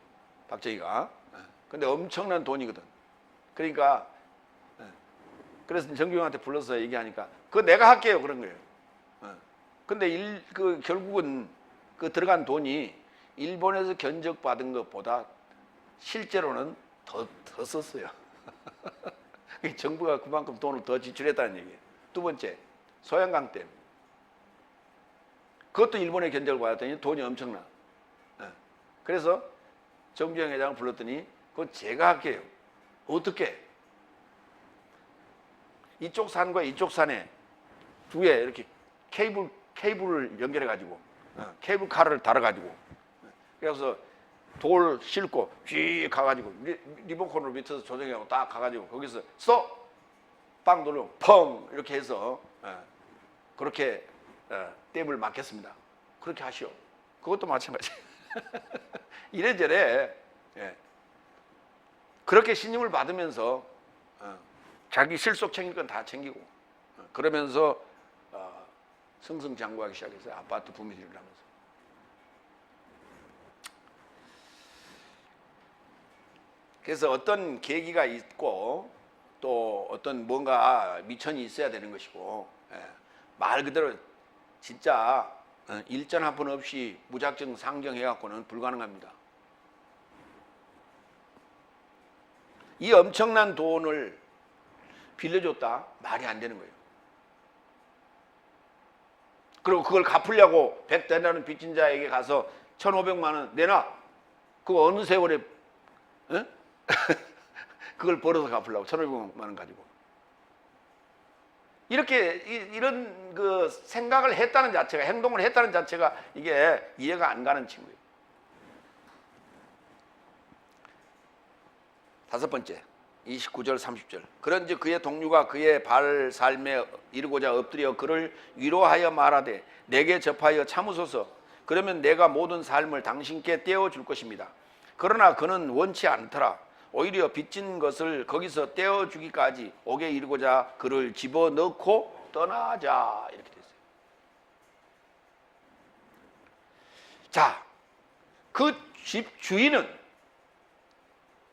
[SPEAKER 1] 박정희가. 근데 엄청난 돈이거든. 그러니까 그래서 정규영한테 불러서 얘기하니까 그거 내가 할게요, 그런 거예요. 근데 결국은 그 들어간 돈이 일본에서 견적 받은 것보다 실제로는 더 썼어요. 정부가 그만큼 돈을 더 지출했다는 얘기예요. 두 번째, 소양강댐. 그것도 일본에 견적을 받았더니 돈이 엄청나. 그래서 정주영 회장을 불렀더니 그건 제가 할게요. 어떻게? 이쪽 산과 이쪽 산에 두 개 이렇게 케이블을 연결해 가지고 케이블카를 달아 가지고, 그래서 돌 싣고 쥐 가가지고 리모컨으로 밑에서 조정하고 딱 가가지고 거기서 스톱! 빵 누르고 펑! 이렇게 해서 그렇게 댐을 막겠습니다. 그렇게 하시오. 그것도 마찬가지. 이래저래 그렇게 신임을 받으면서 자기 실속 챙길 건 다 챙기고 그러면서 승승장구하기 시작했어요. 아파트 부미들을 하면서. 그래서 어떤 계기가 있고 또 어떤 뭔가 미천이 있어야 되는 것이고, 말 그대로 진짜 일전 한 번 없이 무작정 상경해갖고는 불가능합니다. 이 엄청난 돈을 빌려줬다? 말이 안 되는 거예요. 그리고 그걸 갚으려고 100대라는 빚진 자에게 가서 1,500만 원 내놔. 그거 어느 세월에 그걸 벌어서 갚으려고 1,500만 원 가지고. 이렇게 이런 그 생각을 했다는 자체가, 행동을 했다는 자체가 이게 이해가 안 가는 친구예요. 다섯 번째, 29절 30절. 그런즉 그의 동료가 그의 발 삶에 이르고자 엎드려 그를 위로하여 말하되 내게 접하여 참으소서. 그러면 내가 모든 삶을 당신께 떼어줄 것입니다. 그러나 그는 원치 않더라. 오히려 빚진 것을 거기서 떼어주기까지 옥에 이르고자 그를 집어넣고 떠나자. 이렇게 됐어요. 자, 그 집 주인은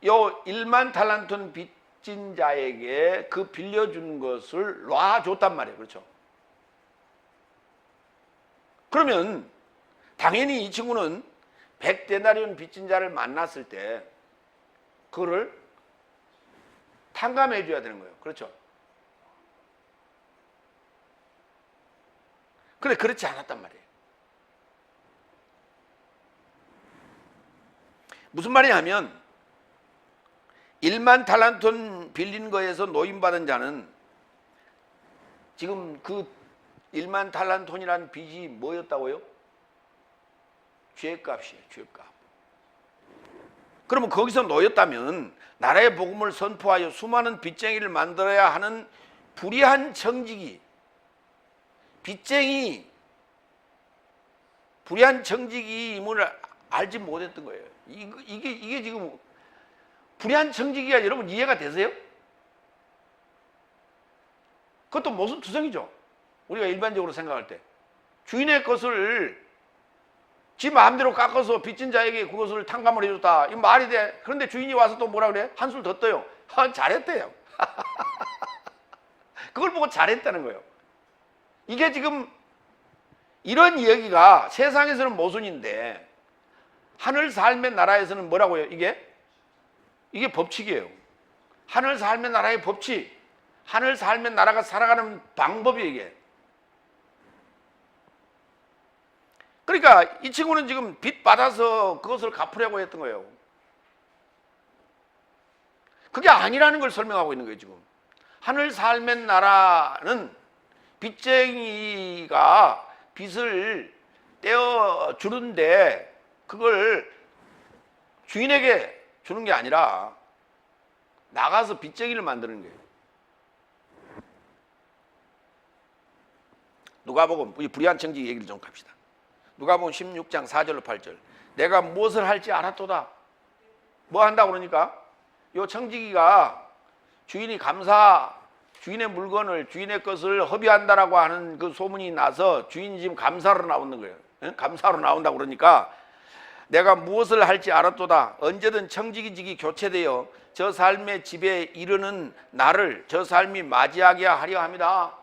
[SPEAKER 1] 요 1만 달란트 빚진 자에게 그 빌려준 것을 놔줬단 말이에요. 그렇죠? 그러면 당연히 이 친구는 100데나리온 빚진 자를 만났을 때 그거를 탕감해 줘야 되는 거예요. 그렇죠? 그래, 그렇지 않았단 말이에요. 무슨 말이냐면 1만 달란트 빌린 거에서 노임받은 자는 지금 그 1만 달란톤이라는 빚이 뭐였다고요? 죄값이에요. 죄값. 그러면 거기서 놓였다면 나라의 복음을 선포하여 수많은 빚쟁이를 만들어야 하는 불의한 정직이, 불의한 정직임을 알지 못했던 거예요. 이게 지금 불의한 정직이가 여러분 이해가 되세요? 그것도 모순투성이죠. 우리가 일반적으로 생각할 때 주인의 것을 지 마음대로 깎아서 빚진 자에게 그것을 탕감을 해줬다. 이 말이 돼. 그런데 주인이 와서 또 뭐라 그래? 한술 더 떠요. 잘했대요. 그걸 보고 잘했다는 거예요. 이게 지금 이런 이야기가 세상에서는 모순인데 하늘 삶의 나라에서는 뭐라고요? 이게 법칙이에요. 하늘 삶의 나라의 법칙. 하늘 삶의 나라가 살아가는 방법이 이게. 그러니까 이 친구는 지금 빚 받아서 그것을 갚으려고 했던 거예요. 그게 아니라는 걸 설명하고 있는 거예요, 지금. 하늘 삶의 나라는 빚쟁이가 빚을 떼어 주는데 그걸 주인에게 주는 게 아니라 나가서 빚쟁이를 만드는 거예요. 누가복음 불의한 청지기 얘기를 좀 갑시다. 누가복음 16장 4절로 8절. 내가 무엇을 할지 알았도다. 뭐 한다고 그러니까? 요 청지기가 주인의 물건을, 주인의 것을 허비한다라고 하는 그 소문이 나서 주인이 지금 감사로 나오는 거예요. 감사로 나온다고 그러니까 내가 무엇을 할지 알았도다. 언제든 청지기직이 교체되어 저 삶의 집에 이르는 나를 저 삶이 맞이하게 하려 합니다.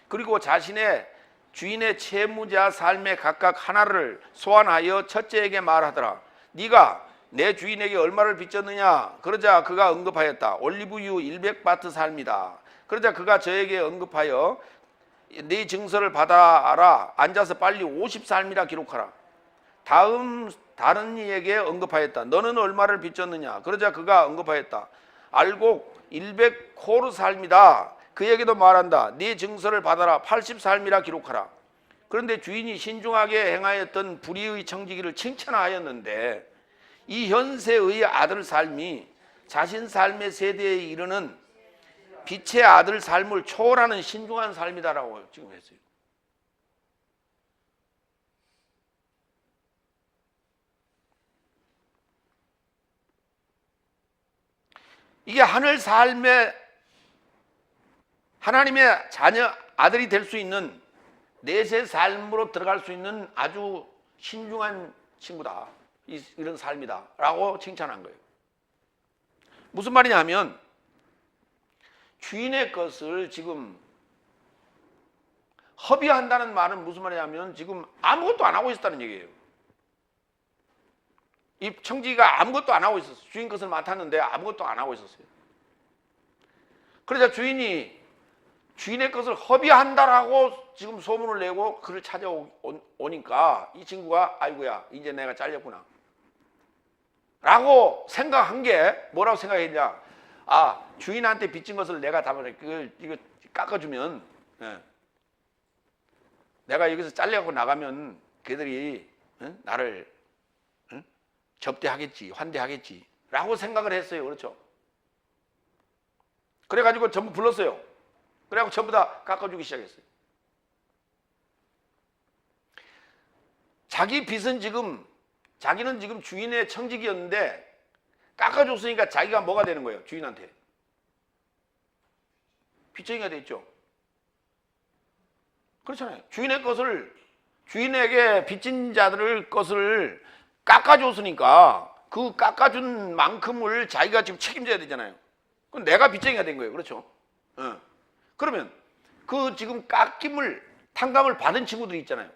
[SPEAKER 1] 그리고 자신의 주인의 채무자 삶에 각각 하나를 소환하여 첫째에게 말하더라. 네가 내 주인에게 얼마를 빚졌느냐? 그러자 그가 언급하였다. 올리브유 100바트 삶이다. 그러자 그가 저에게 언급하여 네 증서를 받아라. 앉아서 빨리 50삶이라 기록하라. 다른 이에게 언급하였다. 너는 얼마를 빚졌느냐? 그러자 그가 언급하였다. 알곡 100코르 삶이다. 그에게도 말한다. 네 증서를 받아라. 80삶이라 기록하라. 그런데 주인이 신중하게 행하였던 불의의 청지기를 칭찬하였는데 이 현세의 아들 삶이 자신 삶의 세대에 이르는 빛의 아들 삶을 초월하는 신중한 삶이다라고 지금 했어요. 이게 하늘 삶의 하나님의 자녀 아들이 될 수 있는 내세 삶으로 들어갈 수 있는 아주 신중한 친구다. 이런 삶이다 라고 칭찬한 거예요. 무슨 말이냐면 주인의 것을 지금 허비한다는 말은 무슨 말이냐면 지금 아무것도 안 하고 있었다는 얘기예요. 이 청지기가 아무것도 안 하고 있었어요. 주인 것을 맡았는데 아무것도 안 하고 있었어요. 그러자 주인이 주인의 것을 허비한다라고 지금 소문을 내고 그를 찾아오니까 이 친구가 아이고야 이제 내가 잘렸구나 라고 생각한 게 뭐라고 생각했냐. 주인한테 빚진 것을 내가 다 이거 깎아주면 내가 여기서 잘려갖고 나가면 걔들이 나를 접대하겠지 환대하겠지 라고 생각을 했어요. 그렇죠? 그래가지고 전부 불렀어요. 그래갖고 전부 다 깎아주기 시작했어요. 자기는 지금 주인의 청지기였는데 깎아줬으니까 자기가 뭐가 되는 거예요? 주인한테 빚쟁이가 됐죠. 그렇잖아요. 주인에게 빚진 자들의 것을 깎아줬으니까 그 깎아준 만큼을 자기가 지금 책임져야 되잖아요. 그럼 내가 빚쟁이가 된 거예요. 그렇죠? 그러면 그 지금 탕감을 받은 친구들이 있잖아요.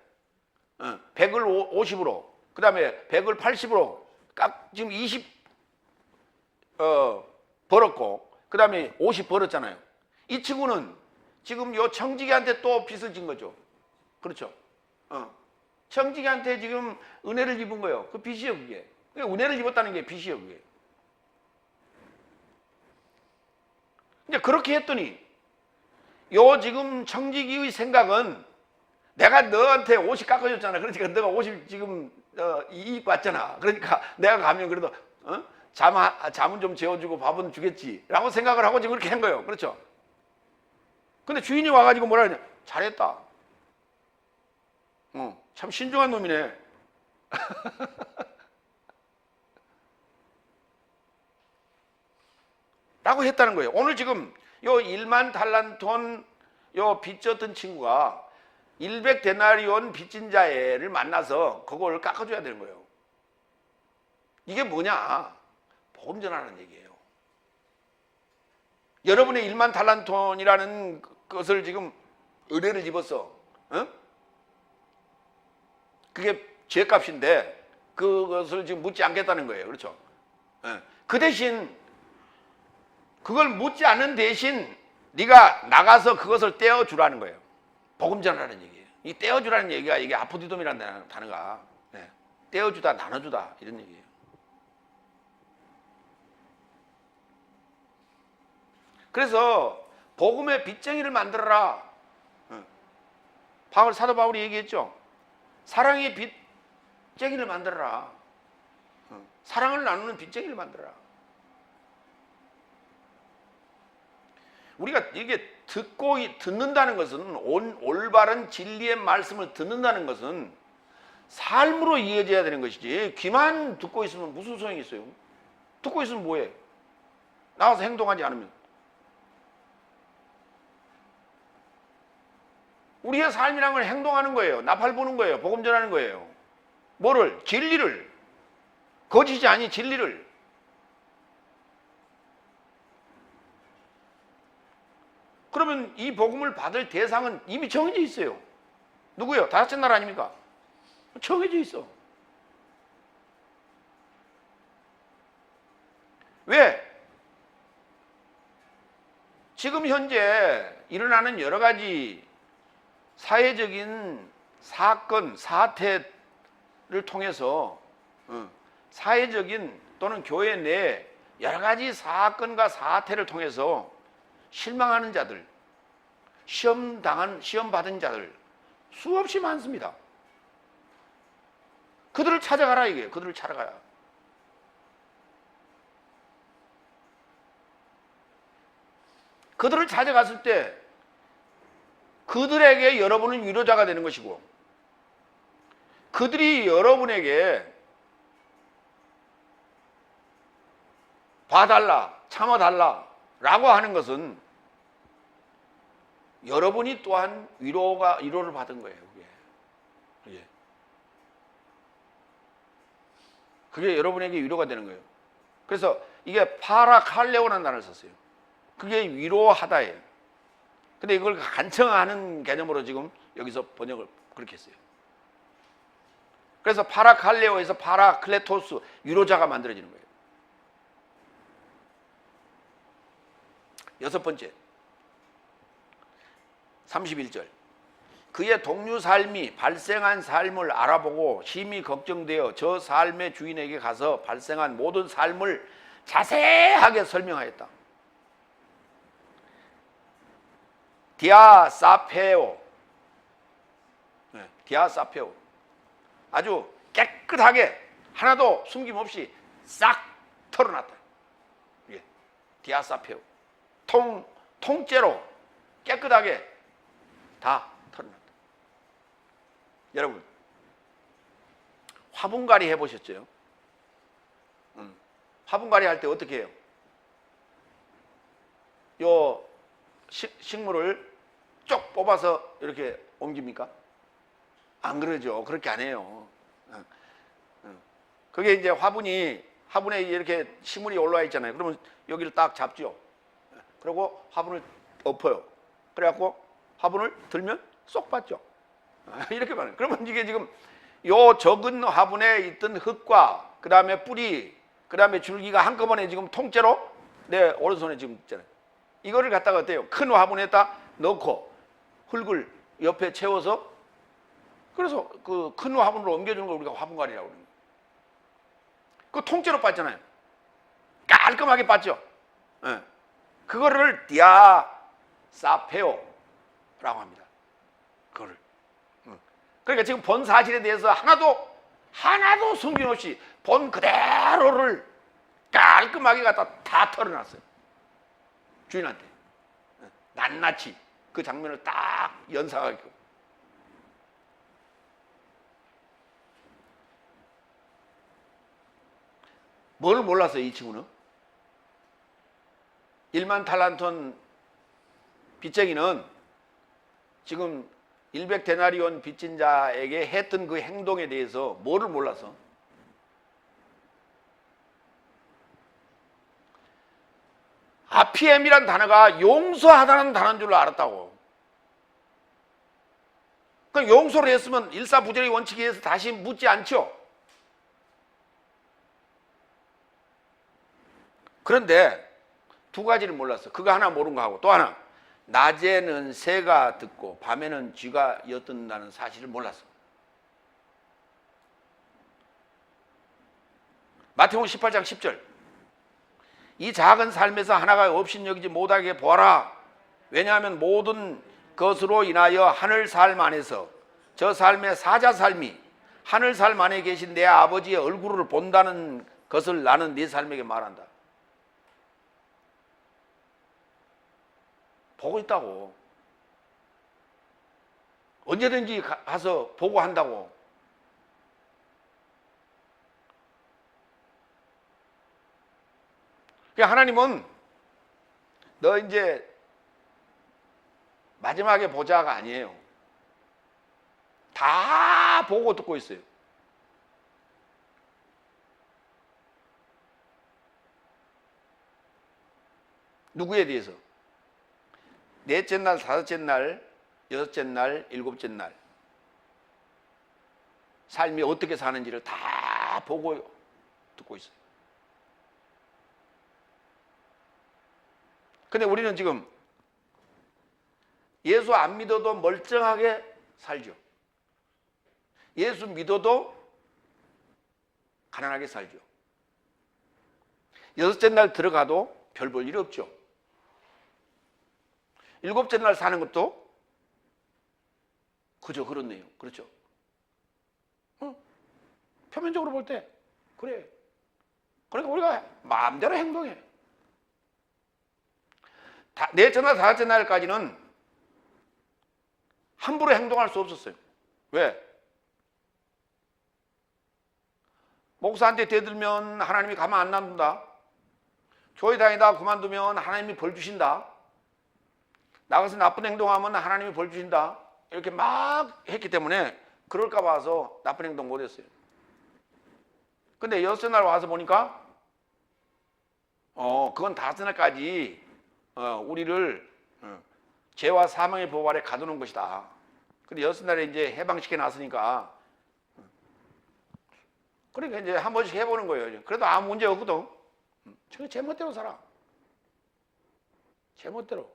[SPEAKER 1] 100을 50으로, 그 다음에 100을 80으로 지금 20 벌었고, 그 다음에 50 벌었잖아요. 이 친구는 지금 요 청지기한테 또 빚을 진 거죠. 그렇죠? 청지기한테 지금 은혜를 입은 거예요. 그 빚이에요, 그게. 은혜를 입었다는 게 빚이에요, 그게. 이제 그렇게 했더니 요 지금 청지기의 생각은 내가 너한테 50 깎아줬잖아. 그러니까 너가 50 지금 이익 받잖아. 그러니까 내가 가면 그래도 잠은 좀 재워주고 밥은 주겠지 라고 생각을 하고 지금 그렇게 한 거예요. 그렇죠? 근데 주인이 와가지고 뭐라 그러냐. 잘했다. 참 신중한 놈이네. 라고 했다는 거예요. 오늘 지금 요 1만 달란톤 요 빚졌던 친구가 100데나리온 빚진 자를 만나서 그걸 깎아줘야 되는 거예요. 이게 뭐냐? 복음 전하는 얘기예요. 여러분의 1만 달란톤이라는 것을 지금 의뢰를 입었어. 어? 그게 죄값인데 그것을 지금 묻지 않겠다는 거예요. 그렇죠? 그 대신 그걸 묻지 않는 대신 네가 나가서 그것을 떼어주라는 거예요. 복음 전하라는 얘기예요. 이 떼어주라는 얘기가 이게 아포디돔이라는 단어가 떼어주다 나눠주다 이런 얘기예요. 그래서 복음의 빚쟁이를 만들어라. 사도 바울이 얘기했죠. 사랑의 빚쟁이를 만들어라. 사랑을 나누는 빚쟁이를 만들어라. 우리가 이게 듣는다는 것은 올바른 진리의 말씀을 듣는다는 것은 삶으로 이어져야 되는 것이지 귀만 듣고 있으면 무슨 소용이 있어요? 듣고 있으면 뭐해? 나가서 행동하지 않으면. 우리의 삶이란 건 행동하는 거예요. 나팔 부는 거예요. 복음 전하는 거예요. 뭐를? 진리를. 거짓이 아닌 진리를. 그러면 이 복음을 받을 대상은 이미 정해져 있어요. 누구요? 다섯째 날 아닙니까? 정해져 있어. 왜? 지금 현재 일어나는 여러 가지 사회적인 사건, 사태를 통해서 사회적인 또는 교회 내 여러 가지 사건과 사태를 통해서 실망하는 자들, 시험 받은 자들 수없이 많습니다. 그들을 찾아가라 이게. 그들을 찾아가라. 그들을 찾아갔을 때 그들에게 여러분은 위로자가 되는 것이고 그들이 여러분에게 봐달라, 참아달라 라고 하는 것은 여러분이 또한 위로를 받은 거예요. 그게 여러분에게 위로가 되는 거예요. 그래서 이게 파라칼레오라는 단어를 썼어요. 그게 위로하다예요. 근데 이걸 간청하는 개념으로 지금 여기서 번역을 그렇게 했어요. 그래서 파라칼레오에서 파라클레토스, 위로자가 만들어지는 거예요. 여섯 번째, 31절. 그의 동류 삶이 발생한 삶을 알아보고 심히 걱정되어 저 삶의 주인에게 가서 발생한 모든 삶을 자세하게 설명하였다. 디아사페오. 디아사페오. 아주 깨끗하게 하나도 숨김없이 싹 털어놨다. 디아사페오. 통째로 깨끗하게 다 털어놨다. 여러분, 화분갈이 해보셨죠? 화분갈이 할 때 어떻게 해요? 요 식물을 쭉 뽑아서 이렇게 옮깁니까? 안 그러죠. 그렇게 안 해요. 그게 이제 화분에 이렇게 식물이 올라와 있잖아요. 그러면 여기를 딱 잡죠. 그리고 화분을 엎어요. 그래갖고 화분을 들면 쏙 받죠. 이렇게 말해요. 그러면 이게 지금 요 적은 화분에 있던 흙과 그 다음에 뿌리, 그 다음에 줄기가 한꺼번에 지금 통째로 내 오른손에 지금 있잖아요. 이거를 갖다가 어때요? 큰 화분에다 넣고 흙을 옆에 채워서 그래서 그 큰 화분으로 옮겨주는 걸 우리가 화분갈이라고 그러는 거예요. 그거 통째로 빻잖아요. 깔끔하게 빻죠. 그거를 디아사페오라고 합니다. 그거를. 그러니까 지금 본 사실에 대해서 하나도 숨김없이 본 그대로를 깔끔하게 갖다 다 털어놨어요. 주인한테. 낱낱이 그 장면을 딱 연상하고. 뭘 몰랐어요, 이 친구는? 1만 탈란톤 빚쟁이는 지금 100데나리온 빚진 자에게 했던 그 행동에 대해서 뭐를 몰라서? 아피엠이란 단어가 용서하다는 단어인 줄 알았다고. 그 용서를 했으면 일사부재의 원칙에 의해서 다시 묻지 않죠. 그런데 두 가지를 몰랐어. 그거 하나 모르는 거 하고 또 하나, 낮에는 새가 듣고 밤에는 쥐가 엿듣는다는 사실을 몰랐어. 마태복음 18장 10절, 이 작은 삶에서 하나가 없인 여기지 못하게 보아라. 왜냐하면 모든 것으로 인하여 하늘 삶 안에서 저 삶의 사자 삶이 하늘 삶 안에 계신 내 아버지의 얼굴을 본다는 것을 나는 네 삶에게 말한다. 보고 있다고. 언제든지 가서 보고 한다고. 하나님은 너 이제 마지막에 보자가 아니에요. 다 보고 듣고 있어요. 누구에 대해서? 넷째 날, 다섯째 날, 여섯째 날, 일곱째 날 삶이 어떻게 사는지를 다 보고 듣고 있어요. 근데 우리는 지금 예수 안 믿어도 멀쩡하게 살죠. 예수 믿어도 가난하게 살죠. 여섯째 날 들어가도 별 볼 일 없죠. 일곱째 날 사는 것도 그저 그렇네요. 그렇죠? 표면적으로 볼 때 그래. 그러니까 우리가 마음대로 행동해. 넷째 날, 다섯째 날까지는 함부로 행동할 수 없었어요. 왜? 목사한테 대들면 하나님이 가만 안 놔둔다. 교회 다니다 그만두면 하나님이 벌 주신다. 나가서 나쁜 행동하면 하나님이 벌 주신다. 이렇게 막 했기 때문에 그럴까 봐서 나쁜 행동 못 했어요. 근데 여섯째 날 와서 보니까 그건 다섯째 날까지 우리를 죄와 사망의 법 아래 가두는 것이다. 근데 여섯 날에 이제 해방시켜 놨으니까 그러니까 이제 한 번씩 해보는 거예요. 그래도 아무 문제 없거든. 저 제멋대로 살아. 제멋대로.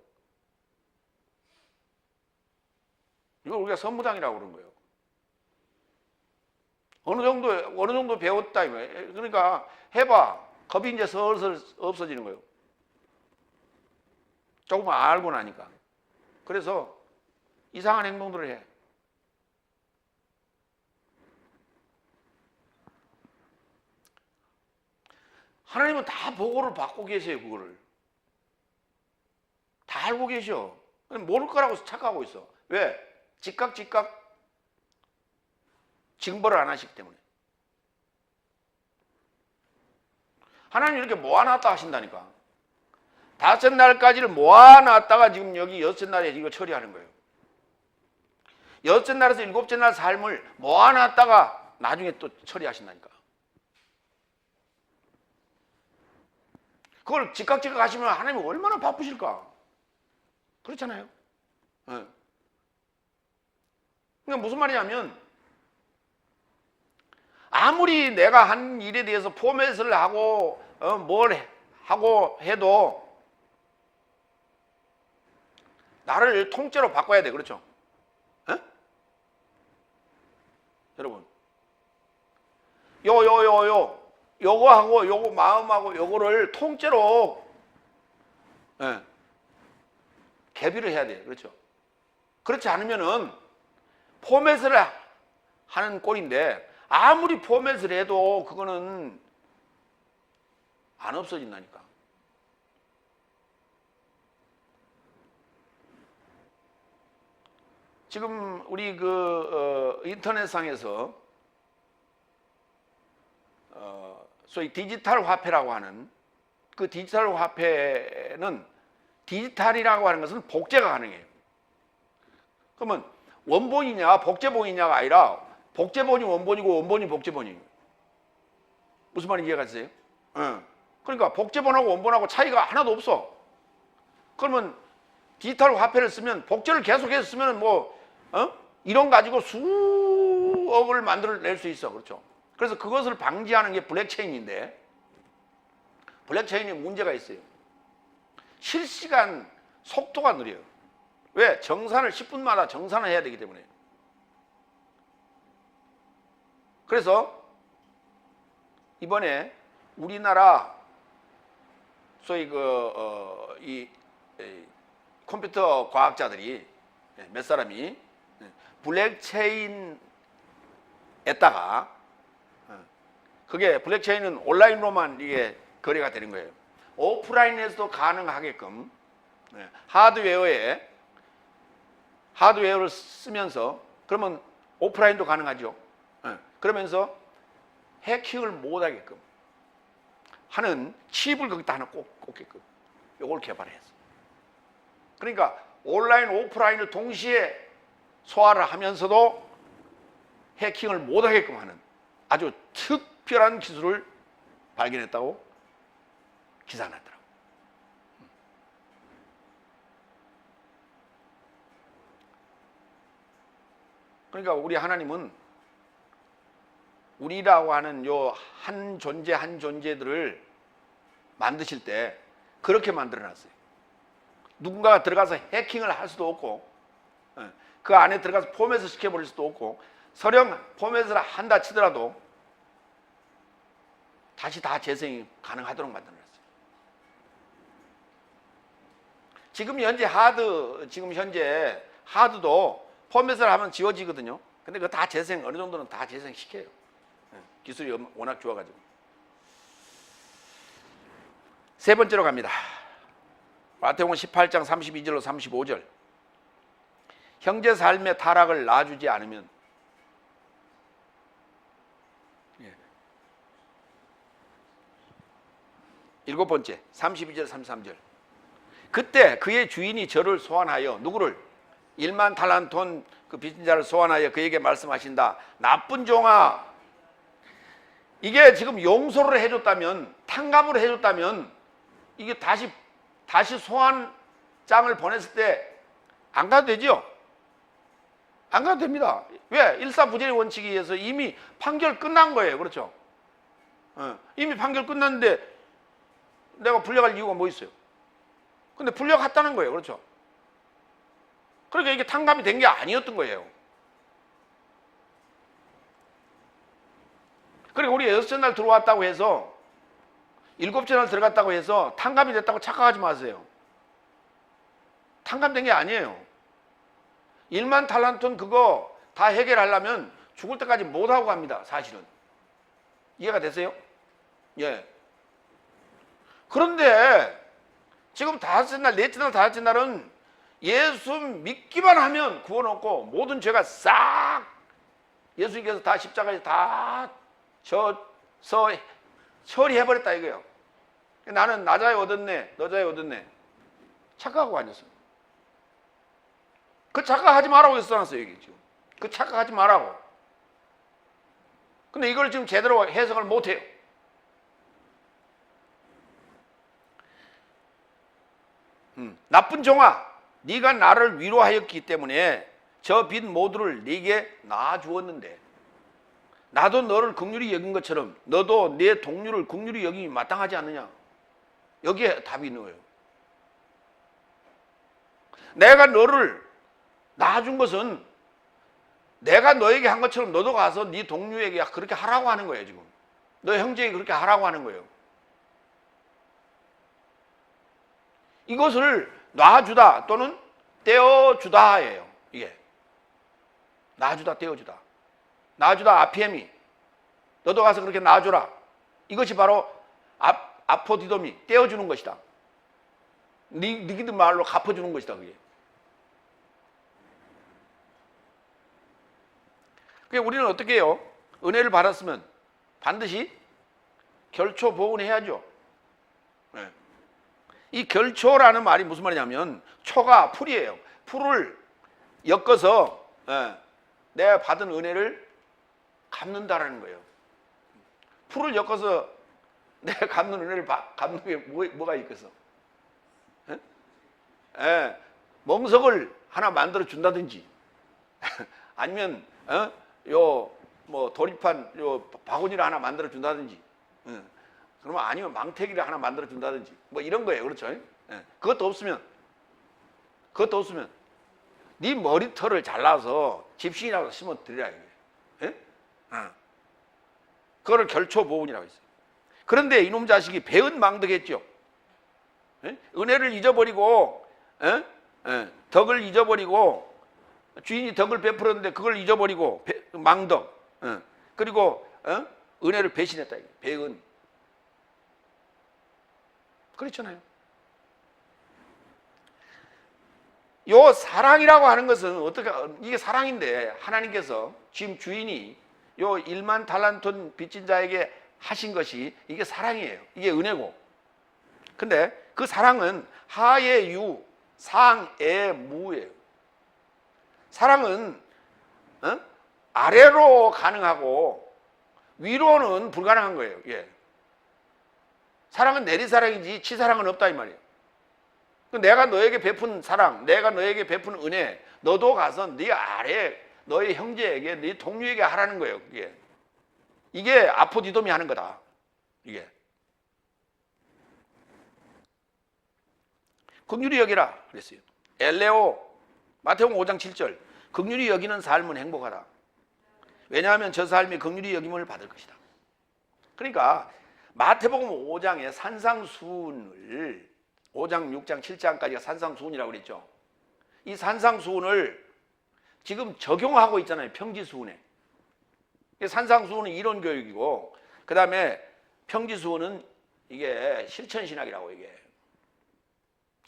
[SPEAKER 1] 이걸 우리가 선무당이라고 그러는 거예요. 어느 정도 배웠다 이거예요. 그러니까 해봐. 겁이 이제 슬슬 없어지는 거예요. 조금 알고 나니까. 그래서 이상한 행동들을 해. 하나님은 다 보고를 받고 계세요. 그거를 다 알고 계셔. 모를 거라고 착각하고 있어. 왜? 즉각 징벌을 안 하시기 때문에. 하나님 이렇게 모아놨다 하신다니까. 다섯 날까지를 모아놨다가 지금 여기 여섯째 날에 이거 처리하는 거예요. 여섯째 날에서 일곱째 날 삶을 모아놨다가 나중에 또 처리하신다니까. 그걸 즉각 하시면 하나님이 얼마나 바쁘실까? 그렇잖아요. 네. 그러니까 무슨 말이냐면 아무리 내가 한 일에 대해서 포맷을 하고 뭘 하고 해도 나를 통째로 바꿔야 돼. 그렇죠? 에? 여러분 요거하고 요거 마음하고 요거를 통째로 개비를 해야 돼. 그렇죠? 그렇지 않으면은 포맷을 하는 꼴인데 아무리 포맷을 해도 그거는 안 없어진다니까. 지금 우리 인터넷상에서 소위 디지털 화폐라고 하는 그 디지털 화폐는 디지털이라고 하는 것은 복제가 가능해요. 그러면 원본이냐 복제본이냐가 아니라 복제본이 원본이고 원본이 복제본이에요. 무슨 말인지 이해가 되세요? 그러니까 복제본하고 원본하고 차이가 하나도 없어. 그러면 디지털 화폐를 쓰면 복제를 계속해서 쓰면 뭐 이런 가지고 수억을 만들어낼 수 있어. 그렇죠? 그래서 그것을 방지하는 게 블랙체인인데, 블랙체인이 문제가 있어요. 실시간 속도가 느려요. 왜? 정산을 10분마다 정산을 해야 되기 때문에. 그래서 이번에 우리나라 소위 이 컴퓨터 과학자들이 몇 사람이 블랙체인에다가, 그게 블랙체인은 온라인으로만 이게 거래가 되는 거예요. 오프라인에서도 가능하게끔 하드웨어를 쓰면서, 그러면 오프라인도 가능하죠. 그러면서 해킹을 못하게끔 하는 칩을 거기다 하나 꽂게끔 요걸 개발했어. 그러니까 온라인 오프라인을 동시에 소화를 하면서도 해킹을 못하게끔 하는 아주 특별한 기술을 발견했다고 기사가 났더라고. 그러니까 우리 하나님은 우리라고 하는 요 한 존재 한 존재들을 만드실 때 그렇게 만들어 놨어요. 누군가가 들어가서 해킹을 할 수도 없고, 그 안에 들어가서 포맷을 시켜버릴 수도 없고, 설령 포맷을 한다 치더라도 다시 다 재생이 가능하도록 만들어 놨어요. 지금 현재 하드도 포맷을 하면 지워지거든요. 근데 그거 다 재생, 어느 정도는 다 재생시켜요. 기술이 워낙 좋아가지고. 세 번째로 갑니다. 마태복음 18장 32절로 35절. 형제 삶의 타락을 놔주지 않으면, 일곱 번째 32절 33절. 그때 그의 주인이 저를 소환하여, 누구를? 1만 달란트 돈 그 빚진 자를 소환하여 그에게 말씀하신다. 나쁜 종아, 이게 지금 용서를 해줬다면, 탕감을 해줬다면, 이게 다시 소환장을 보냈을 때 안 가도 되죠? 안 가도 됩니다. 왜? 일사부재의 원칙에 의해서 이미 판결 끝난 거예요. 그렇죠? 이미 판결 끝났는데 내가 불려갈 이유가 뭐 있어요? 근데 불려갔다는 거예요. 그렇죠? 그러니까 이게 탕감이 된 게 아니었던 거예요. 그리고 우리 6째 날 들어왔다고 해서, 7째 날 들어갔다고 해서 탕감이 됐다고 착각하지 마세요. 탕감된 게 아니에요. 1만 달란트는 그거 다 해결하려면 죽을 때까지 못하고 갑니다. 사실은. 이해가 되세요? 예. 그런데 지금 5째 날, 4째 날, 5째 날은 예수 믿기만 하면 구원 얻고 모든 죄가 싹 예수님께서 다 십자가에 다 처리해버렸다 이거예요. 나는 나 자에 얻었네, 너 자에 얻었네. 착각하고 앉았어. 그 착각하지 말라고 써놨어요, 여기 지금. 그 착각하지 말라고. 근데 이걸 지금 제대로 해석을 못해요. 나쁜 종아, 네가 나를 위로하였기 때문에 저 빚 모두를 네게 놔주었는데, 나도 너를 긍휼히 여긴 것처럼 너도 내 동료를 긍휼히 여김이 마땅하지 않느냐. 여기에 답이 있는 거예요. 내가 너를 놔준 것은 내가 너에게 한 것처럼 너도 가서 네 동료에게 그렇게 하라고 하는 거예요. 지금 너 형제에게 그렇게 하라고 하는 거예요. 이것을 놔주다 또는 떼어주다예요. 이게 놔주다, 떼어주다. 놔주다, 아피엠이. 너도 가서 그렇게 놔줘라. 이것이 바로 아포디돔이, 떼어주는 것이다. 니들 말로 갚아주는 것이다. 그게. 그게 우리는 어떻게 해요? 은혜를 받았으면 반드시 결초 보은해야죠. 네. 이 결초라는 말이 무슨 말이냐면, 초가 풀이에요. 풀을 엮어서 내가 받은 은혜를 갚는다라는 거예요. 풀을 엮어서 내가 갚는 은혜를 갚는 게 뭐가 있겠어? 멍석을 하나 만들어 준다든지 아니면 뭐 도립한 바구니를 하나 만들어 준다든지 그러면 아니면 망태기를 하나 만들어 준다든지 뭐 이런 거예요. 그렇죠? 그것도 없으면 네 머리털을 잘라서 집신이라고 심어 드리라 이게. 그거를 결초보훈이라고 했어요. 그런데 이놈 자식이 배은망덕했죠. 은혜를 잊어버리고 덕을 잊어버리고 주인이 덕을 베풀었는데 그걸 잊어버리고 망덕 그리고 은혜를 배신했다. 배은. 그렇잖아요. 요 사랑이라고 하는 것은 어떻게 이게 사랑인데 하나님께서 지금 주인이 요 1만 달란트 빚진 자에게 하신 것이 이게 사랑이에요. 이게 은혜고. 근데 그 사랑은 하의 유, 상의 무예요. 사랑은 아래로 가능하고 위로는 불가능한 거예요. 예. 사랑은 내리사랑이지 치사랑은 없다 이 말이에요. 내가 너에게 베푼 사랑, 내가 너에게 베푼 은혜, 너도 가서 네 아래 너의 형제에게, 네 동료에게 하라는 거예요. 이게 아포디돔이 하는 거다. 이게 긍휼히 여기라 그랬어요. 엘레오 마태복음 5장 7절 긍휼히 여기는 삶은 행복하다. 왜냐하면 저 삶이 긍휼히 여김을 받을 것이다. 그러니까 마태복음 5장의 산상수훈을 5장, 6장, 7장까지가 산상수훈이라고 그랬죠. 이 산상수훈을 지금 적용하고 있잖아요. 평지수훈에. 산상수훈은 이론교육이고 그 다음에 평지수훈은 이게 실천신학이라고 이게.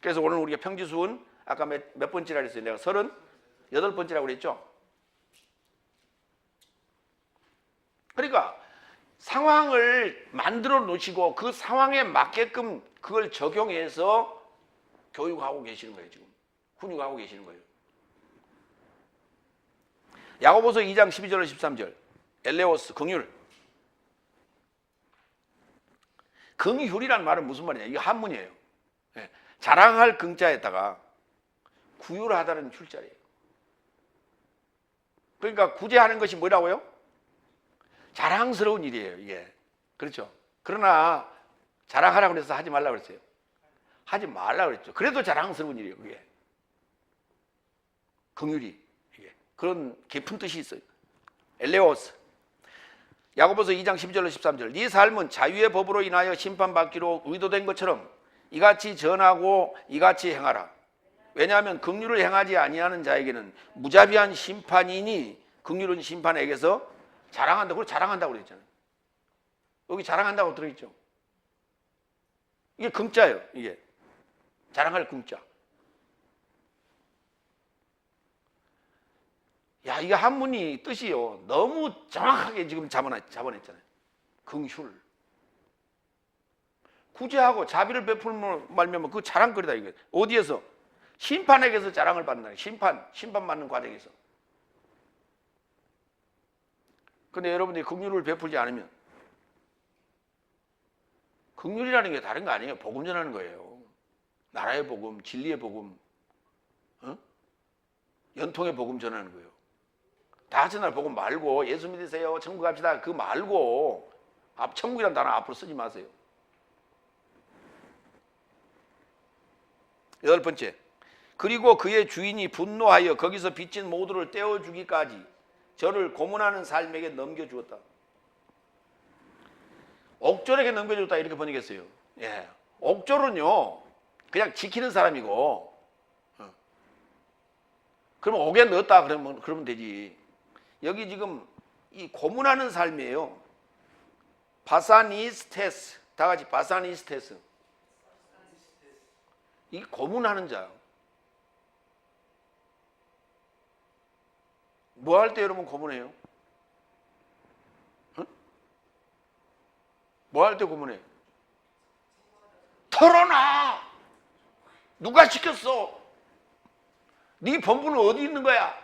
[SPEAKER 1] 그래서 오늘 우리가 평지수훈 아까 몇 번째라 그랬어요? 내가 38번째라고 그랬죠. 그러니까 상황을 만들어 놓으시고 그 상황에 맞게끔 그걸 적용해서 교육하고 계시는 거예요. 지금 훈육하고 계시는 거예요. 야고보서 2장 12절 13절 엘레오스 긍휼. 긍휼이란 말은 무슨 말이냐? 이게 한문이에요. 자랑할 긍자에다가 구휼하다는 휼자리예요. 그러니까 구제하는 것이 뭐라고요? 자랑스러운 일이에요. 이게 그렇죠. 그러나 자랑하라고 그래서 하지 말라고 그랬어요. 하지 말라고 그랬죠. 그래도 자랑스러운 일이에요. 그게 긍휼이 이게 그런 깊은 뜻이 있어요. 엘레오스 야고보서 2장 12절로 13절 네 삶은 자유의 법으로 인하여 심판받기로 의도된 것처럼 이같이 전하고 이같이 행하라. 왜냐하면 긍휼을 행하지 아니하는 자에게는 무자비한 심판이니 긍휼은 심판에게서 자랑한다. 그걸 자랑한다고 그랬잖아요. 여기 자랑한다고 들어있죠. 이게 긍자예요. 이게 자랑할 긍자. 야, 이게 한문이 뜻이요. 너무 정확하게 지금 잡아냈잖아요. 긍휼. 구제하고 자비를 베풀면 말면 그 자랑거리다 이게. 어디에서? 심판에게서 자랑을 받는다. 심판 받는 과정에서. 근데 여러분들이 긍휼을 베풀지 않으면 긍휼이라는 게 다른 거 아니에요. 복음 전하는 거예요. 나라의 복음, 진리의 복음, 연통의 복음 전하는 거예요. 다 같이 날 복음 말고 예수 믿으세요, 천국 갑시다 그 말고 천국이라는 단어 앞으로 쓰지 마세요. 8번째, 그리고 그의 주인이 분노하여 거기서 빚진 모두를 떼어주기까지 저를 고문하는 삶에게 넘겨주었다. 옥졸에게 넘겨줬다 이렇게 번역했어요. 예. 옥졸은요 그냥 지키는 사람이고 그러면 옥에 넣었다 그러면 되지. 여기 지금 이 고문하는 삶이에요. 바사니스테스. 다 같이 바사니스테스. 이 고문하는 자. 뭐 할 때 여러분 고문해요? 뭐 할 때 고문해? 털어놔! 누가 시켰어? 네 본분은 어디 있는 거야?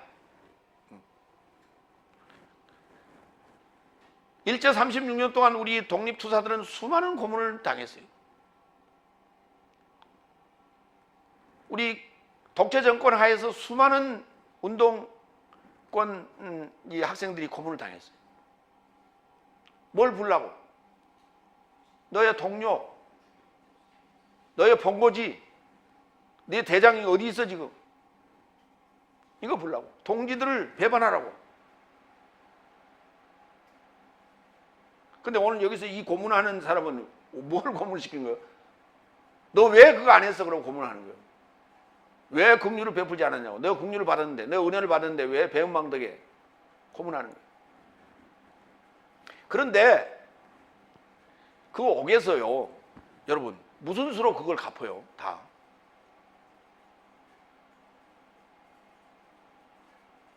[SPEAKER 1] 일제 36년 동안 우리 독립투사들은 수많은 고문을 당했어요. 우리 독재 정권 하에서 수많은 운동권 이 학생들이 고문을 당했어요. 뭘 부르려고? 너의 동료, 너의 본고지, 네 대장이 어디 있어 지금? 이거 부르려고. 동지들을 배반하라고. 근데 오늘 여기서 이 고문하는 사람은 뭘 고문시킨 거예요? 너 왜 그거 안 했어? 그럼 고문하는 거예요. 왜 긍휼을 베풀지 않았냐고. 내가 긍휼을 받았는데, 내가 은혜를 받았는데 왜 배은망덕에 고문하는 거예요. 그런데 그 옥에서요, 여러분 무슨 수로 그걸 갚아요? 다.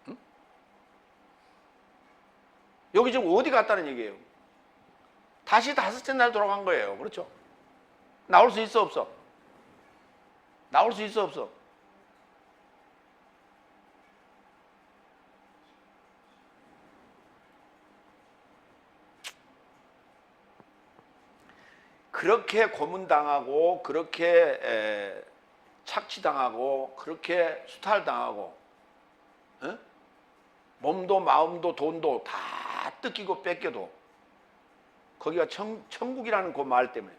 [SPEAKER 1] 응? 여기 지금 어디 갔다는 얘기예요? 다시 다섯째 날 돌아간 거예요. 그렇죠? 나올 수 있어 없어? 나올 수 있어 없어? 그렇게 고문당하고 그렇게 착취당하고 그렇게 수탈당하고 몸도 마음도 돈도 다 뜯기고 뺏겨도 거기가 천국이라는 그 말 때문에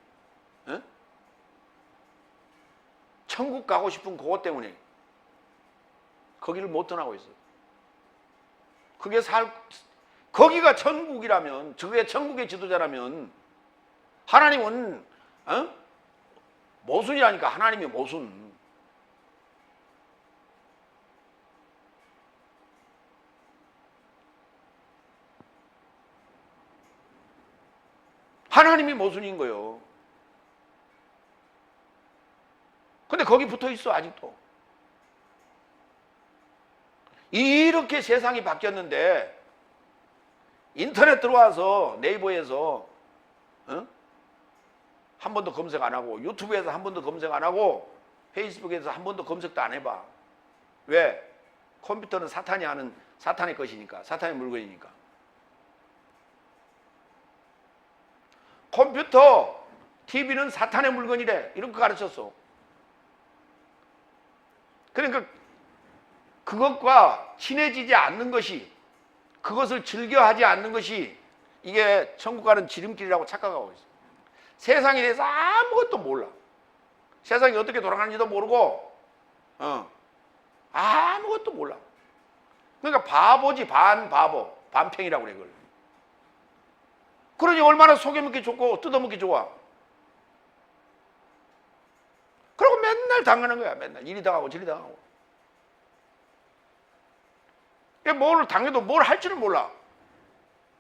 [SPEAKER 1] 천국 가고 싶은 그것 때문에 거기를 못 떠나고 있어요. 거기가 천국이라면, 저게 천국의 지도자라면 하나님은 모순이라니까. 하나님이 모순. 하나님이 모순인 거예요. 근데 거기 붙어 있어 아직도. 이렇게 세상이 바뀌었는데 인터넷 들어와서 네이버에서 한 번도 검색 안 하고, 유튜브에서 한 번도 검색 안 하고, 페이스북에서 한 번도 검색도 안 해봐. 왜? 컴퓨터는 사탄이 하는, 사탄의 것이니까, 사탄의 물건이니까. 컴퓨터, TV는 사탄의 물건이래. 이렇게 가르쳤어. 그러니까 그것과 친해지지 않는 것이, 그것을 즐겨하지 않는 것이 이게 천국 가는 지름길이라고 착각하고 있어. 세상에 대해서 아무것도 몰라. 세상이 어떻게 돌아가는지도 모르고 아무것도 몰라. 그러니까 바보지. 반바보, 반평이라고 그래 그걸. 그러니 얼마나 속여먹기 좋고 뜯어먹기 좋아. 그리고 맨날 당하는 거야. 맨날 이리 당하고 저리 당하고. 뭘 당해도 뭘 할지를 몰라.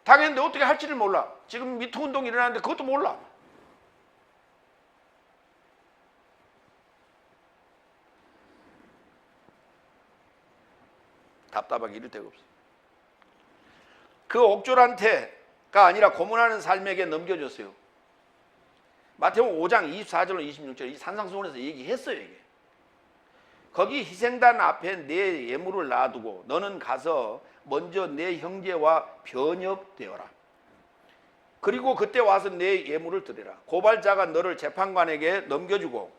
[SPEAKER 1] 당했는데 어떻게 할지를 몰라. 지금 미투 운동이 일어나는데 그것도 몰라. 답답하게 이럴 데가 없어. 그 옥졸한테가 아니라 고문하는 삶에게 넘겨줬어요. 마태복음 5장 24절로 26절 이 산상수훈에서 얘기했어요. 이게. 거기 희생단 앞에 내 예물을 놔두고 너는 가서 먼저 내 형제와 변협되어라. 그리고 그때 와서 내 예물을 드리라. 고발자가 너를 재판관에게 넘겨주고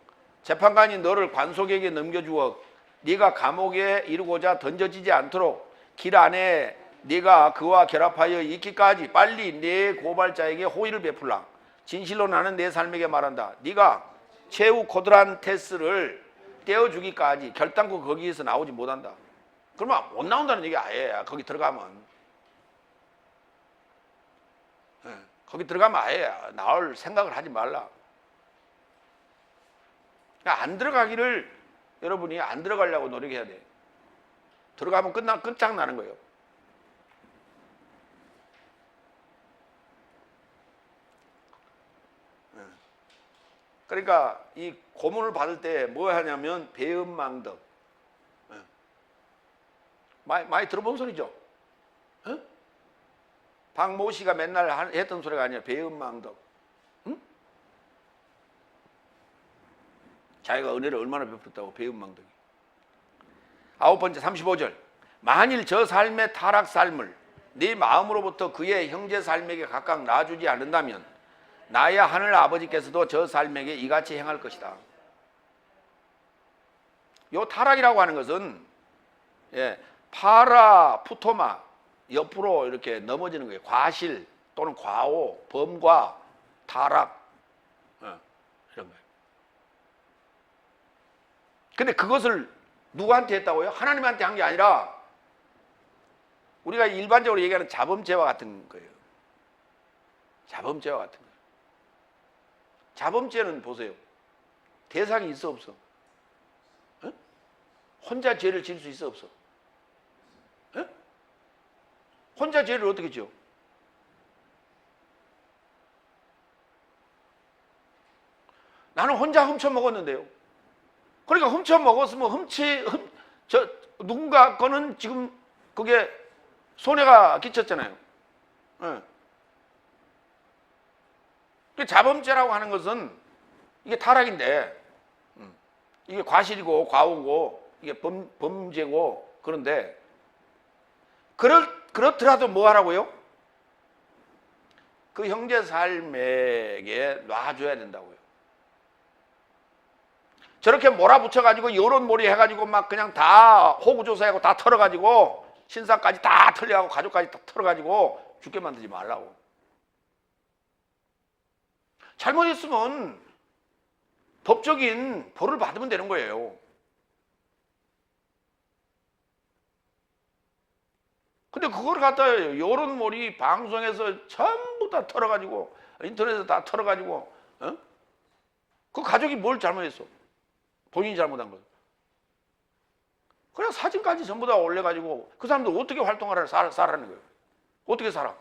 [SPEAKER 1] 재판관이 너를 관속에게 넘겨주어 네가 감옥에 이르고자 던져지지 않도록 길 안에 네가 그와 결합하여 있기까지 빨리 네 고발자에게 호의를 베풀라. 진실로 나는 내 삶에게 말한다. 네가 최후 코드란테스를 떼어주기까지 결단코 거기에서 나오지 못한다. 그러면 못 나온다는 얘기 아예. 거기 들어가면 거기 들어가면 아예 나올 생각을 하지 말라. 그러니까 안 들어가기를 여러분이 안 들어가려고 노력해야 돼. 들어가면 끝장나는 거예요. 그러니까 이 고문을 받을 때 뭐 하냐면 배은망덕. 많이 들어본 소리죠? 박모 씨가 맨날 했던 소리가 아니라 배은망덕. 자기가 은혜를 얼마나 베풀었다고 배은망덕이. 9번째 35절. 만일 저 삶의 타락 삶을 네 마음으로부터 그의 형제 삶에게 각각 놔주지 않는다면 나의 하늘 아버지께서도 저 삶에게 이같이 행할 것이다. 요 타락이라고 하는 것은 파라 푸토마 옆으로 이렇게 넘어지는 거예요. 과실 또는 과오, 범과 타락 이런 거예요. 근데 그것을 누구한테 했다고요? 하나님한테 한 게 아니라 우리가 일반적으로 얘기하는 자범죄와 같은 거예요. 자범죄와 같은 거예요. 자범죄는 보세요. 대상이 있어 없어? 어? 혼자 죄를 지을 수 있어 없어? 어? 혼자 죄를 어떻게 지어? 나는 혼자 훔쳐 먹었는데요. 그러니까 훔쳐 먹었으면 누군가 거는 지금 그게 손해가 끼쳤잖아요. 자범죄라고 하는 것은 이게 타락인데, 이게 과실이고 과오고 이게 범죄고, 그런데 그렇더라도 뭐 하라고요? 그 형제 삶에게 놔줘야 된다고요. 저렇게 몰아붙여가지고 여론몰이 해가지고 막 그냥 다 호구조사하고 다 털어가지고 신사까지 다 털려가고 가족까지 다 털어가지고 죽게 만들지 말라고. 잘못했으면 법적인 벌을 받으면 되는 거예요. 근데 그걸 갖다 여론몰이 방송에서 전부 다 털어가지고 인터넷에서 다 털어가지고 그 가족이 뭘 잘못했어? 본인이 잘못한 거예요. 그냥 사진까지 전부 다 올려가지고 그 사람들 어떻게 활동하라 살아라는 거예요. 어떻게 살아?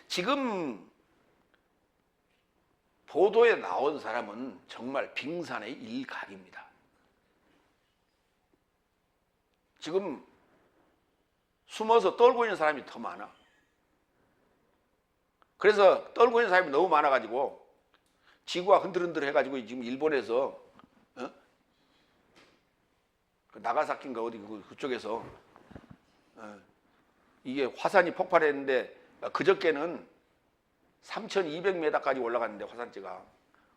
[SPEAKER 1] 지금 보도에 나온 사람은 정말 빙산의 일각입니다. 지금 숨어서 떨고 있는 사람이 더 많아. 그래서 떨고 있는 사람이 너무 많아가지고 지구가 흔들흔들 해가지고 지금 일본에서 나가사키인가 어디 그쪽에서 이게 화산이 폭발했는데 그저께는 3,200m까지 올라갔는데 화산재가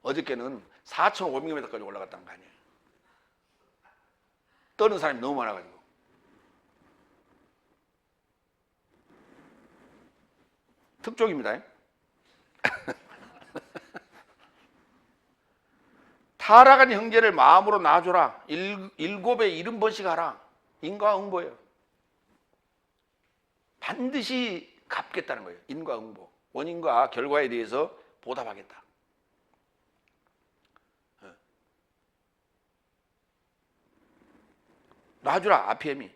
[SPEAKER 1] 어저께는 4,500m까지 올라갔다는 거 아니에요. 떠는 사람이 너무 많아가지고. 특종입니다. 타락한 형제를 마음으로 놔줘라. 7에 70번씩 하라. 인과응보예요. 반드시 갚겠다는 거예요. 인과응보. 원인과 결과에 대해서 보답하겠다. 놔주라. 아피엠이.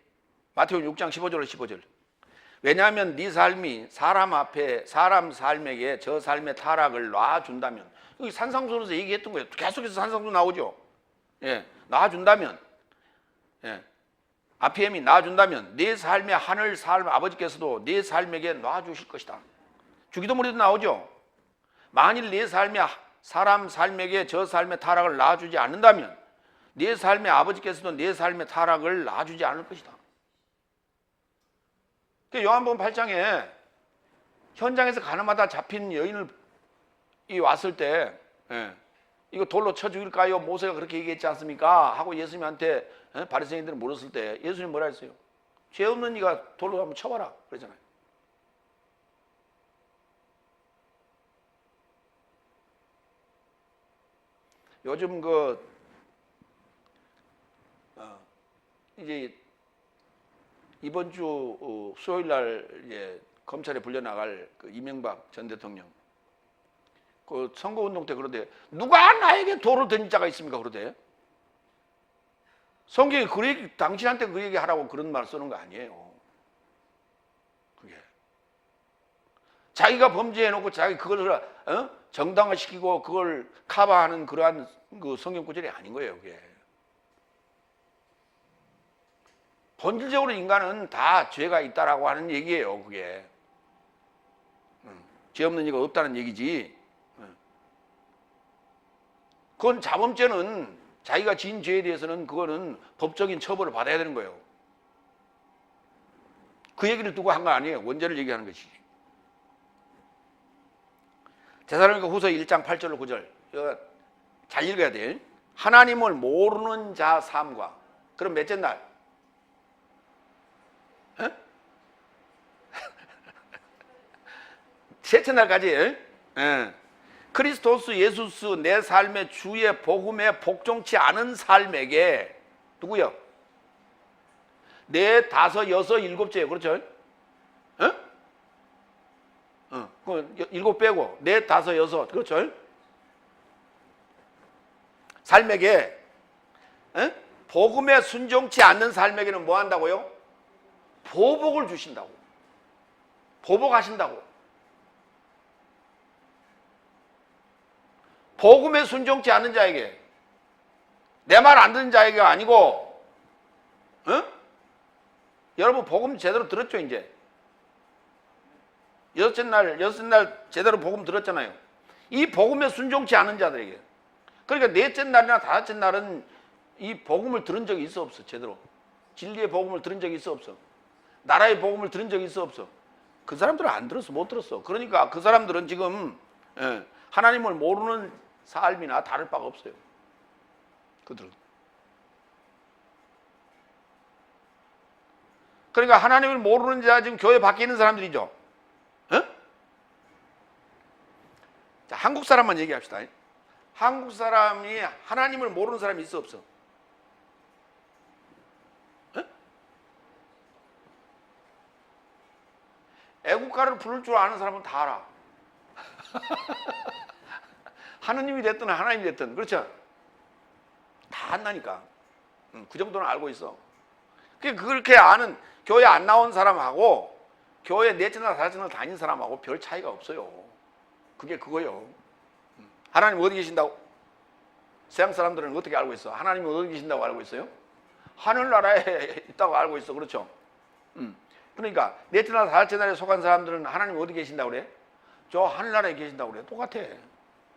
[SPEAKER 1] 마태복음 6장 15절로 15절. 왜냐하면 네 삶이 사람 앞에 사람 삶에게 저 삶의 타락을 놔준다면, 여기 산상수에서 얘기했던 거예요. 계속해서 산상수 나오죠. 놔준다면, 아피엠이 놔준다면 네 삶의 하늘 삶 아버지께서도 네 삶에게 놔주실 것이다. 주기도문에도 나오죠. 만일 네 삶의 사람 삶에게 저 삶의 타락을 놔주지 않는다면 네 삶의 아버지께서도 네 삶의 타락을 놔주지 않을 것이다. 요한복음 8장에 현장에서 가늠하다 잡힌 여인을 왔을 때 이거 돌로 쳐 죽일까요? 모세가 그렇게 얘기했지 않습니까? 하고 예수님한테 바리새인들은 물었을 때 예수님 뭐라 했어요? 죄 없는 이가 돌로 한번 쳐봐라 그러잖아요. 요즘 이제 이번 주 수요일 날 검찰에 불려나갈 이명박 전 대통령 그 선거운동 때 그러대. 누가 나에게 돌을 던진 자가 있습니까? 그러대. 성경이 그 얘기, 당신한테 그 얘기 하라고 그런 말 쓰는 거 아니에요. 그게 자기가 범죄해놓고 자기 그걸 정당화시키고 그걸 커버하는 그러한 그 성경 구절이 아닌 거예요. 그게 본질적으로 인간은 다 죄가 있다라고 하는 얘기예요. 그게 죄 없는 이가 없다는 얘기지. 그건 자범죄는 자기가 지은 죄에 대해서는 그거는 법적인 처벌을 받아야 되는 거예요. 그 얘기를 두고 한 거 아니에요. 원죄를 얘기하는 것이지. 데살로니가 후서 1장 8절 9절 이거 잘 읽어야 돼. 하나님을 모르는 자 삶과, 그럼 몇째 날? 에? 셋째 날까지. 에. 크리스토스 예수스 내 삶의 주의 복음에 복종치 않은 삶에게 누구요? 네, 다섯, 여섯, 일곱째예요. 그렇죠? 일곱 빼고 네, 다섯, 여섯. 그렇죠? 삶에게 복음에 순종치 않는 삶에게는 뭐 한다고요? 보복을 주신다고. 보복하신다고. 복음에 순종치 않는 자에게, 내 말 안 듣는 자에게가 아니고, 여러분 복음 제대로 들었죠 이제? 여섯 날 제대로 복음 들었잖아요. 이 복음에 순종치 않은 자들에게. 그러니까 넷째 날이나 다섯째 날은 이 복음을 들은 적이 있어 없어? 제대로 진리의 복음을 들은 적이 있어 없어? 나라의 복음을 들은 적이 있어 없어? 그 사람들은 안 들었어, 못 들었어. 그러니까 그 사람들은 지금 하나님을 모르는 삶이나 다를 바가 없어요. 그들은. 그러니까 하나님을 모르는 자, 지금 교회 밖에 있는 사람들이죠. 자, 한국 사람만 얘기합시다. 한국 사람이 하나님을 모르는 사람이 있어 없어? 애국가를 부를 줄 아는 사람은 다 알아. 하느님이 됐든 하나님이 됐든, 그렇죠? 다 안다니까. 그 정도는 알고 있어. 그렇게 아는, 교회 안 나온 사람하고 교회 넷째 날 다섯째 날 다닌 사람하고 별 차이가 없어요. 그게 그거요. 하나님 어디 계신다고? 서양 사람들은 어떻게 알고 있어? 하나님이 어디 계신다고 알고 있어요? 하늘나라에 있다고 알고 있어. 그렇죠? 그러니까 넷째 날 다섯째 날에 속한 사람들은 하나님 어디 계신다고 그래? 저 하늘나라에 계신다고 그래. 똑같아.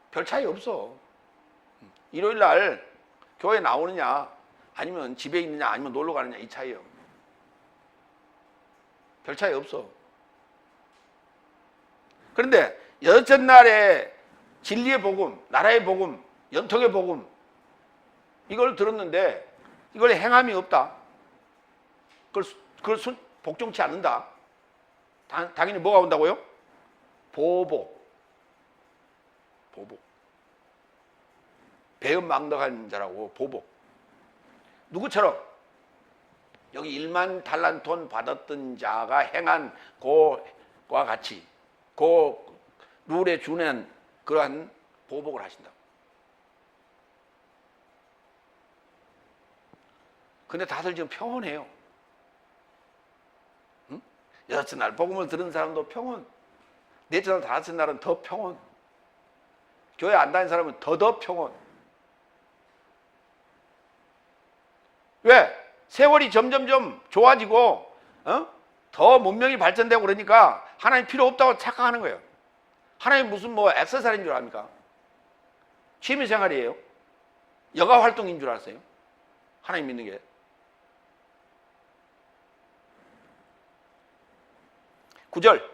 [SPEAKER 1] 별 차이 없어. 일요일 날 교회 나오느냐 아니면 집에 있느냐 아니면 놀러 가느냐 이 차이요. 별 차이 없어. 그런데 여섯째 날에 진리의 복음, 나라의 복음, 연통의 복음 이걸 들었는데 이걸 행함이 없다. 그걸 복종치 않는다. 당연히 뭐가 온다고요? 보복. 배은망덕한 자라고. 보복. 누구처럼? 여기 1만 달란 돈 받았던 자가 행한 그와 같이 그 룰에 준한 그러한 보복을 하신다고. 근데 다들 지금 평온해요. 응? 여섯째 날 복음을 들은 사람도 평온, 넷째 날 다섯째 날은 더 평온, 교회 안 다니는 사람은 더 평온. 왜? 세월이 점점점 좋아지고 더 문명이 발전되고 그러니까 하나님 필요 없다고 착각하는 거예요. 하나님 무슨 뭐 액세서리인 줄 압니까? 취미생활이에요. 여가 활동인 줄 아세요? 하나님 믿는 게. 9절.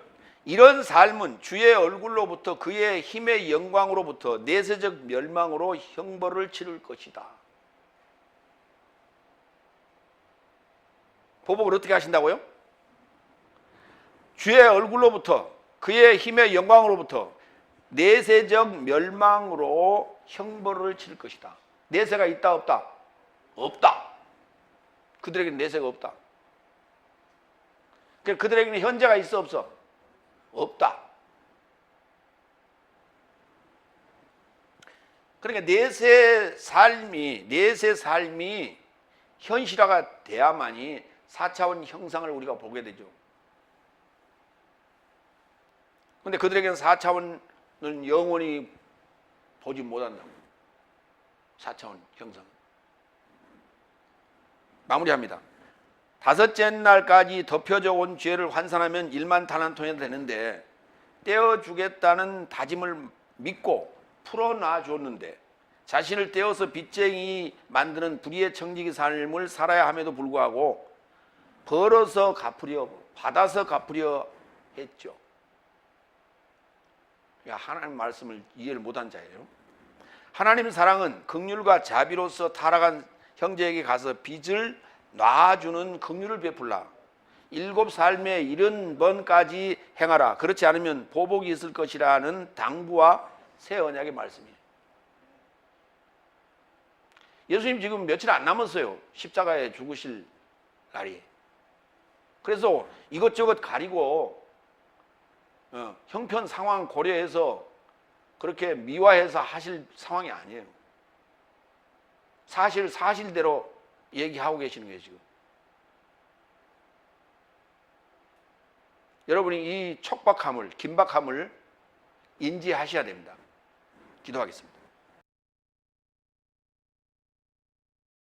[SPEAKER 1] 이런 삶은 주의 얼굴로부터 그의 힘의 영광으로부터 내세적 멸망으로 형벌을 치를 것이다. 보복을 어떻게 하신다고요? 주의 얼굴로부터 그의 힘의 영광으로부터 내세적 멸망으로 형벌을 칠 것이다. 내세가 있다 없다? 없다. 그들에게는 내세가 없다. 그들에게는 현재가 있어 없어? 없다. 그러니까 내세 삶이 현실화가 돼야만이 4차원 형상을 우리가 보게 되죠. 근데 그들에게는 4차원은 영원히 보지 못한다고. 4차원 형상. 마무리합니다. 다섯째 날까지 덮여져 온 죄를 환산하면 1만 달란톤이 되는데 떼어주겠다는 다짐을 믿고 풀어놔 줬는데 자신을 떼어서 빚쟁이 만드는 불의의 청지기 삶을 살아야 함에도 불구하고 벌어서 갚으려, 받아서 갚으려 했죠. 하나님 말씀을 이해를 못한 자예요. 하나님 사랑은 긍휼과 자비로서 타락한 형제에게 가서 빚을 놔주는 긍휼을 베풀라. 7 삶에 70번까지 행하라. 그렇지 않으면 보복이 있을 것이라는 당부와 새 언약의 말씀이에요. 예수님 지금 며칠 안 남았어요. 십자가에 죽으실 날이. 그래서 이것저것 가리고 형편 상황 고려해서 그렇게 미화해서 하실 상황이 아니에요. 사실대로 얘기하고 계시는 거예요, 지금. 여러분이 이 촉박함을, 긴박함을 인지하셔야 됩니다. 기도하겠습니다.